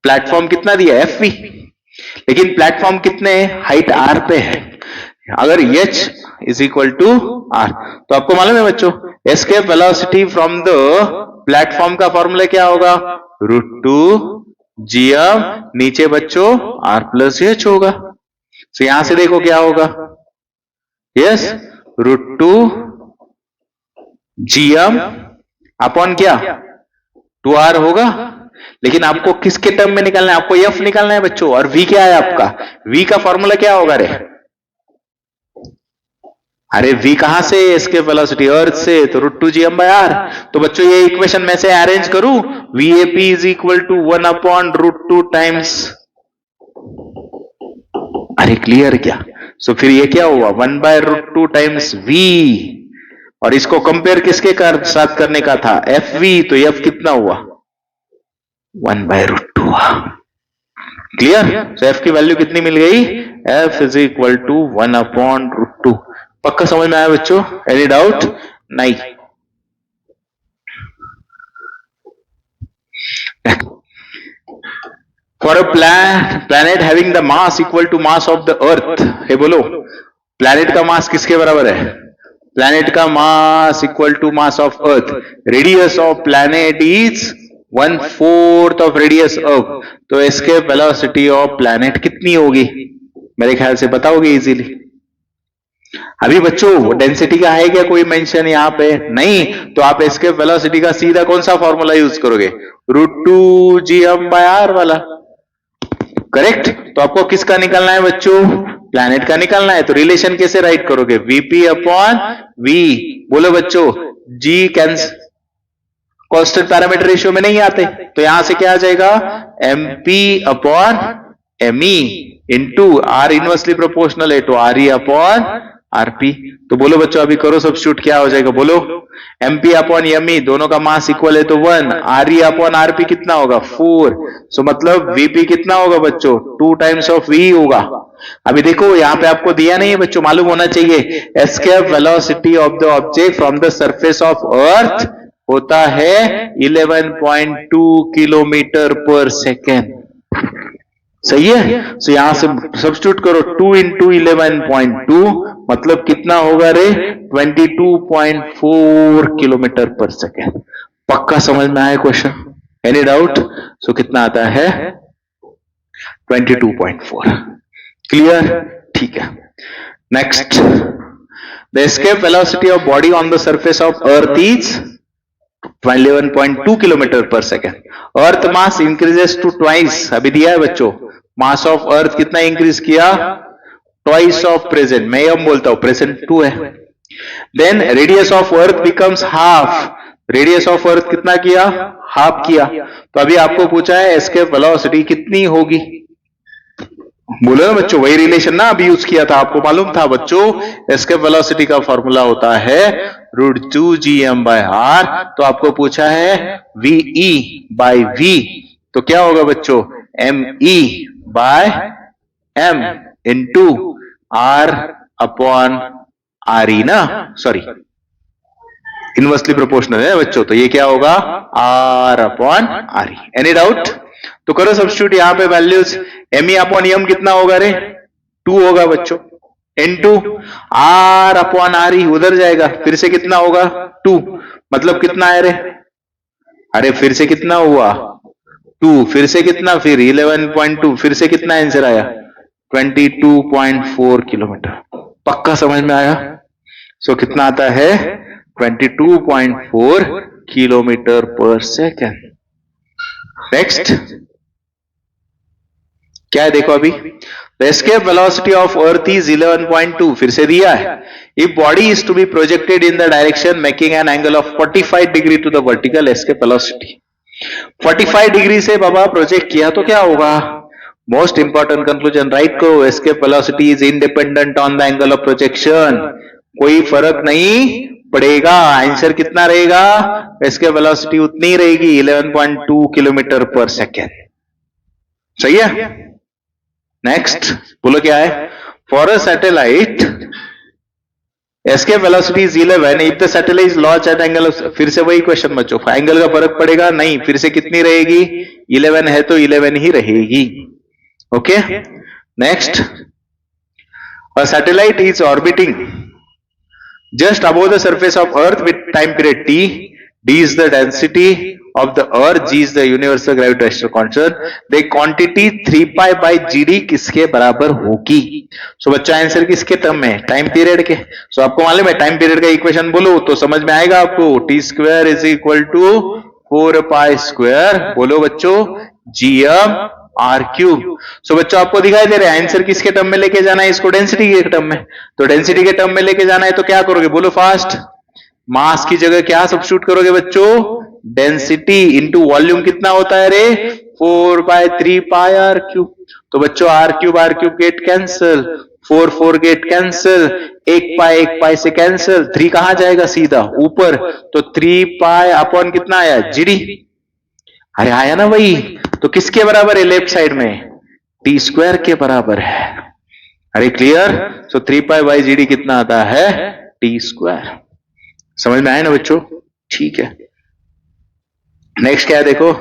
platform कितना दिया fv, लेकिन प्लेटफॉर्म कितने हाइट r पे है, अगर h is equal to r, तो आपको मालूम है बच्चों escape velocity from the platform का फॉर्मूला क्या होगा, √2gm, नीचे बच्चों r+h होगा। तो यहां से देखो क्या होगा, यस, √2 GM अपॉन क्या 2R होगा। लेकिन आपको किसके टर्म में निकालना है, आपको F निकालना है बच्चों। और V क्या है आपका, V का फॉर्मूला क्या होगा रे, अरे V कहां से, एस्केप वेलोसिटी अर्थ से, तो √2 GM/R। तो बच्चों ये इक्वेशन में से अरेंज करूं, VAP is equal to 1 upon √2 times, अरे क्लियर क्या। सो फिर ये क्या हुआ 1/√2 टाइम्स V, और इसको कंपेयर किसके साथ करने का था, FV, तो F कितना हुआ 1/√2। क्लियर। सो F की वैल्यू कितनी मिल गई, F is equal to 1 upon √2। पक्का समझ में आया बच्चों, एनी डाउट नहीं। For a planet having the mass equal to mass of the earth, hey बोलो प्लैनेट का मास किसके बराबर है, प्लैनेट का mass equal to mass of earth. Radius of planet is 1/4 of radius of, तो एस्केप वेलोसिटी ऑफ प्लैनेट कितनी होगी, मेरे ख्याल से बताओगे इजीली। अभी बच्चों डेंसिटी का है क्या कोई मेंशन यहाँ पे, नहीं, तो आप एस्केप वेलोसिटी का सीधा कौन सा फॉर्मूला यूज करोगे, √2 GM/R वाला, करेक्ट। तो आपको किसका निकालना है बच्चों, प्लैनेट का निकालना है। तो रिलेशन कैसे राइट करोगे, VP अपॉन V, बोलो बच्चों G cancel, constant parameter ratio में नहीं आते, तो यहां से क्या आ जाएगा MP upon ME into R inversely proportional है, तो RE अपॉन RP। तो बोलो बच्चों अभी करो सब्स्टिट्यूट, क्या हो जाएगा बोलो, MP अपॉन ME दोनों का मास इक्वल है तो 1, RE अपॉन RP कितना होगा 4। सो मतलब VP कितना होगा बच्चों 2 टाइम्स ऑफ V होगा। अभी देखो यहाँ पे आपको दिया नहीं है बच्चों, मालूम होना चाहिए, escape velocity of the object from the surface of अर्थ होता है 11.2 किलोमीटर पर सेकेंड, सही है। सो यहां से सब्स्टिट्यूट करो 2 इंटू 11.2 मतलब कितना होगा रे 22.4 किलोमीटर पर सेकेंड। पक्का समझ में आया क्वेश्चन, एनी डाउट। सो कितना आता है 22.4, क्लियर, ठीक है। Next, the escape velocity of body on the surface of earth is 11.2 kilometre per second. Earth mass increases to twice, अभी दिया है बच्चों, मास ऑफ अर्थ कितना इंक्रीज किया, ट्वाइस ऑफ प्रेजेंट, मैं यम बोलता हूं प्रेजेंट 2 है। Then radius of earth becomes half, radius of earth कितना किया, हाफ किया। तो अभी आपको पूछा है एस्केप वेलोसिटी कितनी होगी, बोलो ना बच्चों, वही रिलेशन ना अभी यूज किया था, आपको मालूम था बच्चों एस्केप वेलोसिटी का फॉर्मूला होता है √2 GM/R। तो आपको पूछा है VE/V, तो क्या होगा बच्चों ME/M into R upon RE ना, सॉरी इनवर्सली प्रोपोर्शनल है बच्चों, तो ये क्या होगा R upon RE। Any doubt. तो करो सब्स्टिट्यूट यहां पे वैल्यूज, ME अपॉन M कितना होगा रे 2 होगा बच्चों, इनटू R अपॉन RE उधर जाएगा, फिर से कितना होगा 2, मतलब कितना है रे, अरे फिर से कितना हुआ 2, फिर से कितना, फिर 11.2, फिर से कितना आंसर आया 22.4 किलोमीटर। पक्का समझ में आया। सो कितना आता है 22.4 किलोमीटर पर सेकेंड। नेक्स्ट क्या है देखो अभी, the escape velocity of earth is 11.2, फिर से दिया है, if body is to be projected in the direction making an angle of 45 degree to the vertical escape velocity, 45 degree से बाबा प्रोजेक्ट किया तो क्या होगा, मोस्ट इंपॉर्टेंट कंक्लूजन राइट करो, escape velocity is independent on the angle of projection, कोई फर्क नहीं पड़ेगा, आंसर कितना रहेगा, एस्केप वेलोसिटी उतनी रहेगी 11.2 किलोमीटर पर सेकेंड, सही है। नेक्स्ट बोलो क्या है, for a satellite escape velocity is 11 if the satellite is launch eight angle, फिर से वही क्वेश्चन बच्चों, एंगल का फर्क पड़ेगा नहीं, फिर से कितनी रहेगी 11 है तो 11 ही रहेगी, okay. Next, a satellite is orbiting just above the surface of earth with time period t, d is the density of the earth, g is the universal gravitational constant, the quantity 3 pi by gd किसके बराबर होगी? सो बच्चा आंसर किसके टर्म में? टाइम पीरियड के। सो आपको मालूम है टाइम पीरियड का इक्वेशन बोलो तो समझ में आएगा आपको, T square is equal to 4 pi square, बोलो बच्चों, जीएम आर क्यूब। सो बच्चों आपको दिखाई दे रहा है आंसर किसके टर्म में लेके जाना है? इसको डेंसिटी के टर्म में। तो डेंसिटी के टर्म में लेके जाना है तो क्या करोगे? बोलो फास्ट। मास की जगह क्या सब्स्टिट्यूट करोगे बच्चों? डेंसिटी इंटू वॉल्यूम कितना होता है रे? 4 बाय 3 पाई आर क्यूब। तो बच्चों R cube get cancel, 4 get cancel, 1 pi से कैंसिल, 3 कहां जाएगा? सीधा ऊपर। तो 3 पाई अपॉन कितना आया? जीडी। अरे आया ना भाई। तो किसके बराबर है लेफ्ट साइड में? टी स्क्वायर के बराबर है। अरे clear? So 3 pi by GD कितना आता है? T square. समझ में आया ना बच्चों? ठीक है। नेक्स्ट क्या है देखो,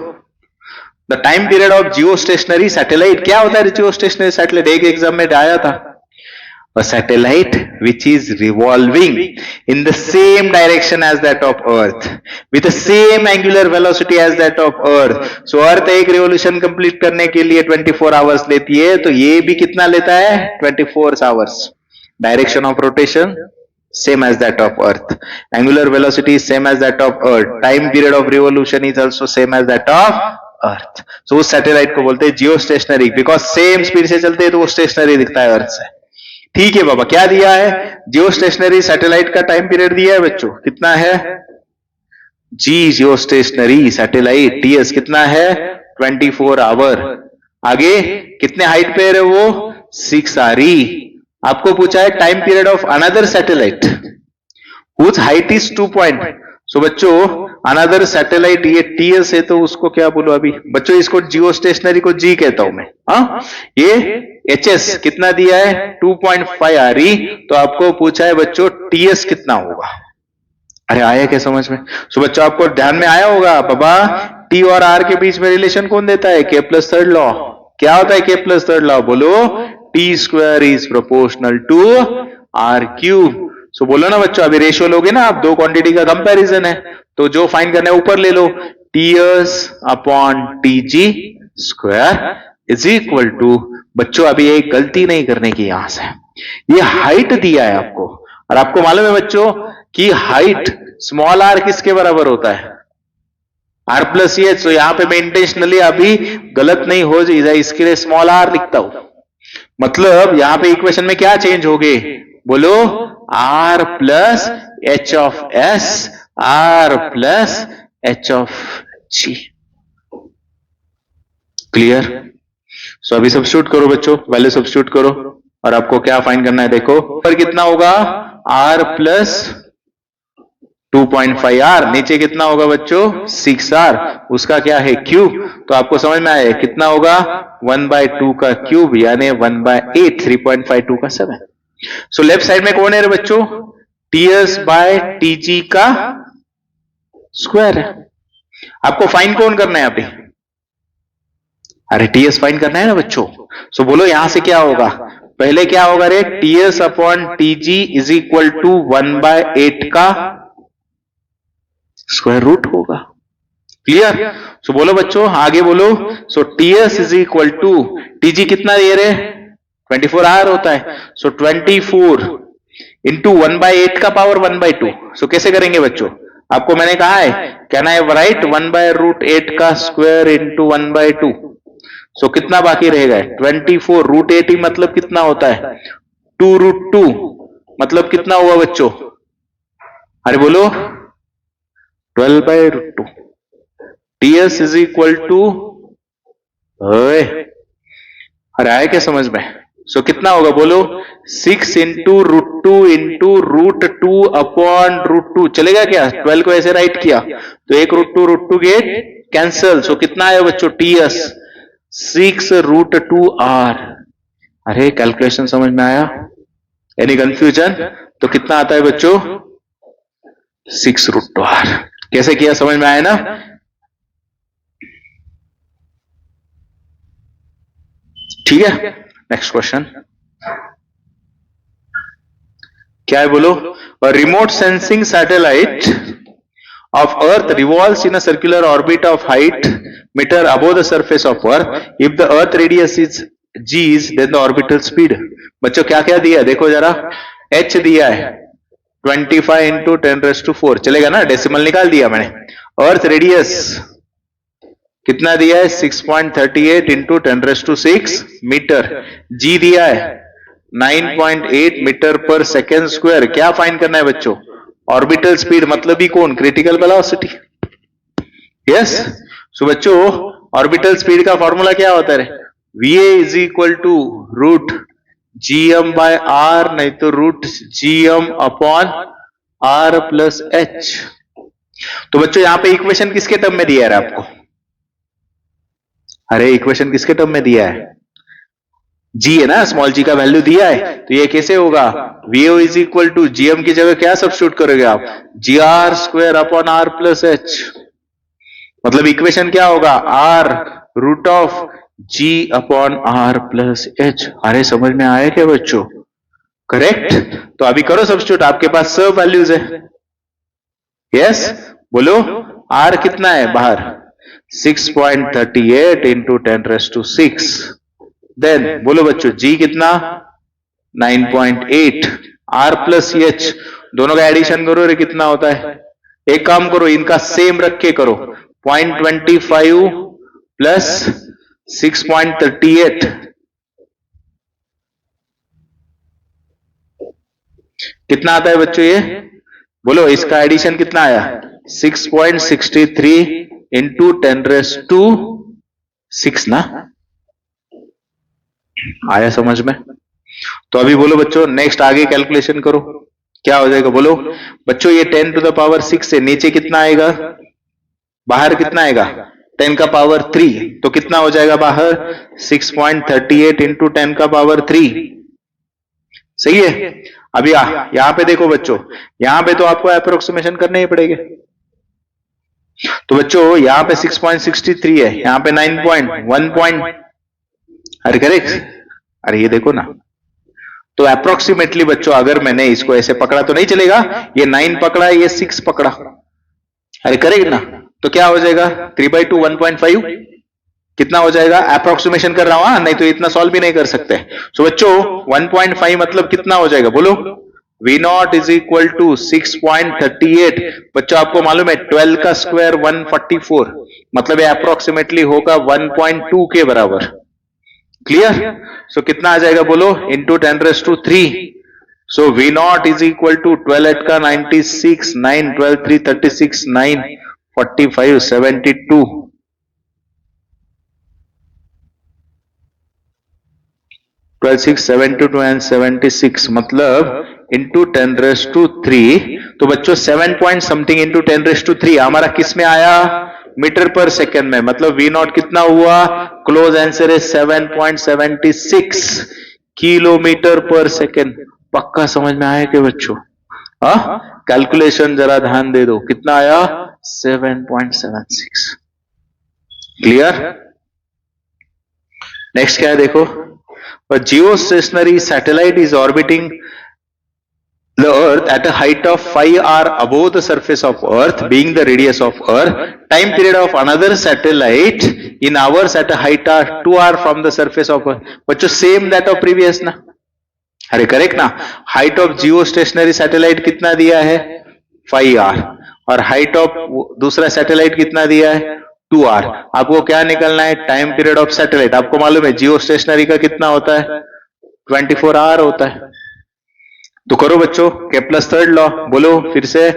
the time period of Jio stationery satellite. क्या होता है जियो स्टेशनरी सैटेलाइट? एक एग्जाम में आया था। A satellite which is revolving in the same direction as that of Earth with the same angular velocity as that of Earth. So Earth एक revolution complete करने के लिए 24 hours लेती है, तो ये भी कितना लेता है? 24 hours. Direction of rotation same as that of Earth. Angular velocity is same as that of Earth. Time period of revolution is also same as that of Earth. So उस सैटेलाइट को बोलते हैं जियो स्टेशनरी, बिकॉज सेम स्पीड से चलते हैं तो वो स्टेशनरी दिखता है अर्थ से। ठीक है बाबा, क्या दिया है? जियो स्टेशनरी सैटेलाइट का टाइम पीरियड दिया है बच्चों, कितना है? जी जियो स्टेशनरी सैटेलाइट टीएस कितना है? 24 आवर। आगे कितने हाइट पे है वो? 6 आरी। आपको पूछा है time period of another satellite whose height is 2 point. So बच्चों अनदर सैटेलाइट ये टीएस है तो उसको क्या बोलो अभी बच्चों? इसको जियो स्टेशनरी को जी कहता हूं मैं। हाँ, ये एचएस कितना दिया है? 2.5 आरी। तो आपको पूछा है बच्चों टीएस कितना होगा? अरे आया क्या समझ में? सो बच्चों आपको ध्यान में आया होगा बाबा, टी और आर के बीच में रिलेशन कौन देता है? Kepler's third law. क्या होता है के प्लस थर्ड लॉ? बोलो, T square is proportional to are cube. So बोलो ना बच्चों, अभी रेशियो लोगे ना आप, दो क्वांटिटी का कंपैरिजन है, तो जो फाइंड करना है ऊपर ले लो, TS upon TG square is equal to, बच्चों अभी एक गलती नहीं करने की यहां से, ये हाइट दिया है आपको, और आपको मालूम है बच्चों कि हाइट स्मॉल आर किसके बराबर होता है? R plus H. तो यहां पे मैं इंटेंशनली अभी गलत नहीं हो जाए इसके लिए स्मॉल आर लिखता हूं। मतलब यहां पे इक्वेशन में क्या चेंज हो गए? बोलो, are plus h of s, r plus h of g. Clear? So अभी सब्स्टिट्यूट करो बच्चों, वैल्यू सब्स्टिट्यूट करो, और आपको क्या फाइंड करना है देखो, पर कितना होगा? आर प्लस 2.5 आर, नीचे कितना होगा बच्चों? 6 आर, उसका क्या है? क्यूब। तो आपको समझ में आया कितना होगा? 1/2 का क्यूब यानी 1/8, 3.52 का 7। सो लेफ्ट साइड में कौन है रे बच्चों? टीएस बाय टीजी का स्क्वायर है। आपको फाइंड कौन करना है अभी? अरे टीएस फाइंड करना है ना बच्चों। सो बोलो यहां से क्या होगा? पहले क्या होगा रे? TS upon TG is equal to 1/8 का स्क्वायर रूट होगा। क्लियर? सो बोलो बच्चों, आगे बोलो। So TS is equal to, TG कितना दे रहे? 24 आवर होता है। सो 24 इंटू 1/8 का पावर 1/2। सो कैसे करेंगे बच्चों? आपको मैंने कहा है, कहना है राइट 1/√8 का स्क्वायर इंटू 1/2। सो कितना बाकी रहेगा? 24 √8 ही मतलब कितना होता है? 2√2 मतलब कितना हुआ बच्चों? अरे बोलो, 12/√2। टीएस इज इक्वल टू, अरे आया क्या समझ में? सो कितना होगा बोलो? 6 इंटू √2 इंटू √2 अपॉन √2। चलेगा क्या? 12 को ऐसे राइट किया तो एक √2 गेट कैंसल। सो कितना आया बच्चों? TS 6√2 are. अरे कैलकुलेशन समझ में आया? Any confusion? तो कितना आता है बच्चों? 6√2 आर। कैसे किया समझ में आया ना? ठीक है, नेक्स्ट क्वेश्चन क्या है बोलो? Remote sensing satellite of Earth revolves in a circular orbit of height meter above the surface of Earth. If the Earth radius is g's, then the orbital speed. बच्चों क्या क्या दिया है देखो जरा. h दिया है 25 इंटू 10⁴. चलेगा ना, डेसिमल निकाल दिया मैंने. अर्थ रेडियस कितना दिया है 6.38 इंटू 10⁶ मीटर. जी दिया है 9.8 मीटर पर सेकेंड स्क्वायर. क्या फाइंड करना है बच्चों? ऑर्बिटल स्पीड, मतलब ही कौन? Critical velocity. यस. सो बच्चों ऑर्बिटल स्पीड का फॉर्मूला क्या होता है? va is equal to root gm by r, नहीं तो root gm upon r plus h. तो बच्चों यहां पे इक्वेशन किसके टर्म में दिया है आपको? अरे इक्वेशन किसके टर्म में दिया है? g है ना, स्मॉल g का वैल्यू दिया है. तो ये कैसे होगा? vo is equal to gm की जगह क्या सब्स्टिट्यूट करोगे आप? gr square upon r plus h. मतलब इक्वेशन क्या होगा? r root of g upon r plus h. अरे समझ में आया क्या बच्चों? करेक्ट. तो अभी करो सब्स्टिट्यूट, आपके पास सब वैल्यूज है. यस. बोलो r कितना है बाहर? 6.38 इंटू 10⁶. देन बोलो बच्चों g कितना? 9.8. r प्लस h दोनों का एडिशन करो रे, कितना होता है? एक काम करो, इनका सेम रख के करो. 0.25 प्लस 6.38 कितना आता है बच्चों? ये बोलो, इसका एडिशन कितना आया? 6.63 इंटू 10⁶ ना. आया समझ में? तो अभी बोलो बच्चों, नेक्स्ट आगे कैलकुलेशन करो. क्या हो जाएगा बोलो बच्चों? ये 10 टू द पावर 6 से नीचे कितना आएगा? बाहर कितना आएगा? 10 का पावर 3. तो कितना हो जाएगा बाहर? 6.38 इंटू 10 का पावर 3. सही है. अभी यहां पे देखो बच्चों, यहां पे तो आपको अप्रोक्सीमेशन करने ही पड़ेगा. तो बच्चों यहां पे 6.63 है, यहां पे 9.1. अरे करेक्ट. अरे ये देखो ना, तो अप्रोक्सीमेटली बच्चों अगर मैंने इसको ऐसे पकड़ा तो नहीं चलेगा. ये 9 पकड़ा, ये 6 पकड़ा. अरे करेक्ट ना. तो क्या हो जाएगा? 3/2 1.5 कितना हो जाएगा? अप्रोक्सीमेशन कर रहा हूं, नहीं तो इतना सॉल्व भी नहीं कर सकते. सो बच्चों 1.5 मतलब कितना हो जाएगा बोलो? V0 is equal to 6.38. बच्चों आपको मालूम है 12 का स्क्वायर 144, मतलब ये अप्रोक्सीमेटली होगा 1.2 के बराबर. क्लियर. सो कितना आ जाएगा बोलो? Into 10⁻3. So V0 is equal to 12 8 का 96, 9 12 3 36, 9 45 72. 12 6 72 and 76 मतलब इंटू 10⁻3. तो बच्चों 7 पॉइंट समथिंग इंटू 10⁻3 हमारा किस में आया? मीटर पर सेकेंड में. मतलब V0 कितना हुआ? क्लोज आंसर है 7.76 किलोमीटर पर सेकेंड. पक्का समझ में आया क्या बच्चों? कैलकुलेशन जरा ध्यान दे दो, कितना आया? 7.76. क्लियर. नेक्स्ट क्या है देखो. A geostationary satellite is orbiting the Earth at a height of 5r above the surface of Earth, being the radius of Earth. Time period of another satellite in hours at a height of 2r from the surface of Earth. बच्चों सेम दैट ऑफ प्रीवियस ना. अरे करेक्ट ना. हाइट ऑफ जियोस्टेशनरी सैटेलाइट कितना दिया है? 5r. और हाइट ऑफ दूसरा सैटेलाइट कितना दिया है? 2r. आपको क्या निकलना है? Time period of satellite. आपको मालूम है जियो स्टेशनरी का कितना होता है? 24 आवर होता है. तो करो बच्चों केप्लर्स थर्ड लॉ. बोलो फिर से,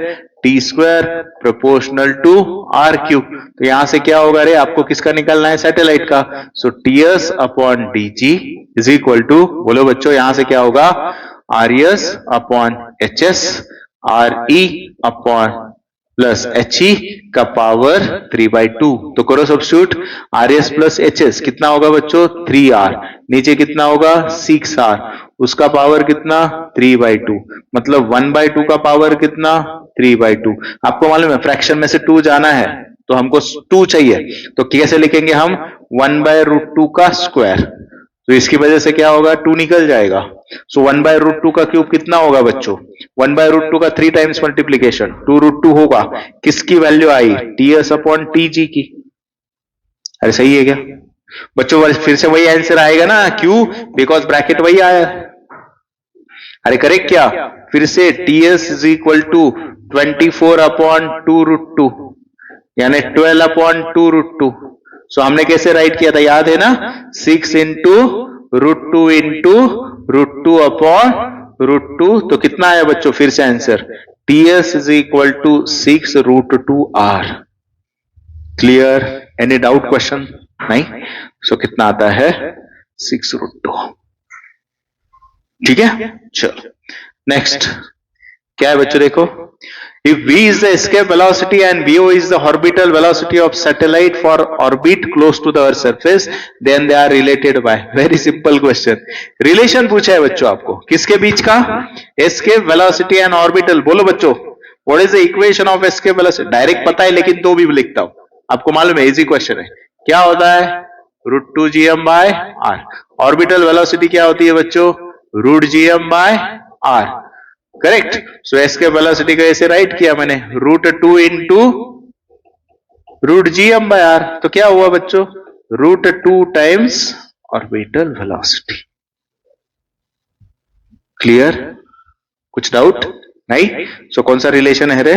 T square proportional to are cube. तो यहां से क्या होगा रे? आपको किसका निकलना है? सैटेलाइट का. So TS upon DG is equal to, बोलो बच्चों यहां से क्या होगा? RS upon HS, r e upon plus h e का पावर 3/2. तो करो substitute. R s plus h s कितना होगा बच्चों? 3r. नीचे कितना होगा? 6r. उसका पावर कितना? 3/2. मतलब 1/2 का पावर कितना? 3/2. आपको मालूम है फ्रैक्शन में से 2 जाना है, तो हमको 2 चाहिए. तो कैसे लिखेंगे हम? 1/√2 का स्क्वायर. तो इसकी वजह से क्या होगा, 2 निकल जाएगा। सो 1/√2 का क्यूब कितना होगा बच्चों, 1/√2 का 3 टाइम्स मल्टीप्लीकेशन 2√2 होगा। किसकी वैल्यू आई, TS/TG की। अरे सही है क्या बच्चों, फिर से वही आंसर आएगा ना, क्यों, बिकॉज ब्रैकेट वही आया। अरे करेक्ट क्या, फिर से TS इज इक्वल टू 24/2√2 यानी 12/2√2। सो हमने कैसे राइट किया था, याद है ना, 6 इंटू √2 इंटू √2/√2। तो कितना आया बच्चों, फिर से answer, TS is equal to 6√2R। Clear, any doubt question, नहीं। सो कितना आता है, 6√2। ठीक है, चलो नेक्स्ट क्या है बच्चों, देखो, if v is the escape velocity and vo is the orbital velocity of satellite for orbit close to the earth surface, then they are related by, very simple question। Relation पूछा है बच्चों आपको, किसके बीच का, escape velocity and orbital। बोलो बच्चों, what is the equation of escape velocity, direct पता है लेकिन तो भी लिखता हूं, आपको मालूम है, इजी क्वेश्चन है। क्या होता है, √2gm/r। ऑर्बिटल वेलोसिटी क्या होती है बच्चों, √gm/r। करेक्ट। सो एस्केप वेलोसिटी को ऐसे राइट किया मैंने, √2 इंटू √gm/r। तो क्या हुआ बच्चों, √2 टाइम्स ऑर्बिटल वेलोसिटी। क्लियर, कुछ डाउट नहीं। सो कौन सा रिलेशन है रे,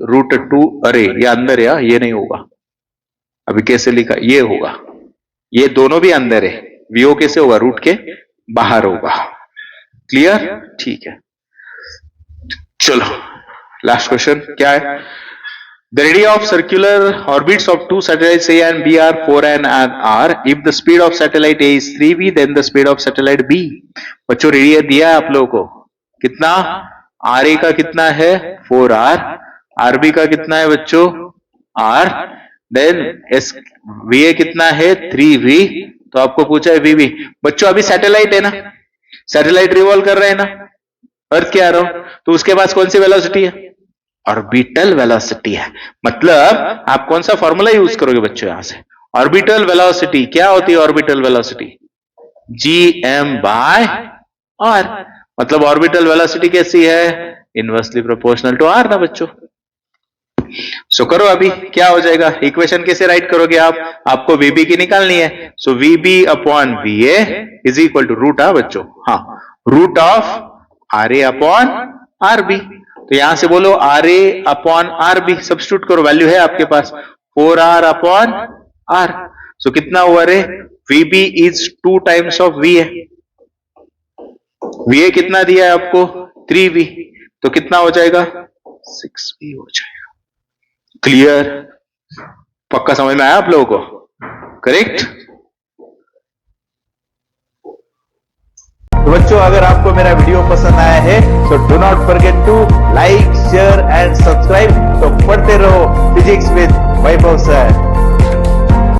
√2, अरे ये अंदर है, ये नहीं होगा, अभी कैसे लिखा, ये होगा, ये दोनों भी अंदर है, वीओ कैसे होगा, रूट के बाहर होगा। क्लियर, ठीक है, चलो लास्ट क्वेश्चन क्या है, the radius of circular orbits of two satellites A and B are 4 and R। If the speed of satellite A is 3v, then the speed of satellite B। बच्चों रेडियस दिया है आप लोगों को, कितना, RA का कितना है 4R, RB का कितना है बच्चों R, देन VA कितना है 3v। तो आपको पूछा है VB। बच्चों अभी सैटेलाइट है ना, सैटेलाइट रिवॉल्व कर रहे हैं ना, अर्थ के अराउंड, तो उसके पास कौन सी वेलोसिटी है, ऑर्बिटल वेलोसिटी है। मतलब आप कौन सा फॉर्मूला यूज करोगे बच्चों, यहां से ऑर्बिटल वेलोसिटी क्या होती है, ऑर्बिटल वेलोसिटी gm/r। मतलब ऑर्बिटल वेलोसिटी कैसी है, इनवर्सली प्रोपोर्शनल टू r ना बच्चों। सो करो अभी, क्या हो जाएगा, इक्वेशन कैसे राइट करोगे आप, आपको VB की निकालनी है। So VB/VA is equal to root, बच्चों, हाँ, रूट ऑफ RA/RB। तो यहां से बोलो RA/RB, सब्स्टिट्यूट करो, वैल्यू है आपके पास 4R/R। सो कितना हुआ रे, VB is 2 times of VA। VA कितना दिया है आपको 3V, तो कितना हो जाएगा 6V हो जाएगा। क्लियर, पक्का समझ में आया आप लोगों को, करेक्ट। तो बच्चों अगर आपको मेरा वीडियो पसंद आया है तो do not forget to like, share and subscribe. तो पढ़ते रहो फिजिक्स विद वैभव सर।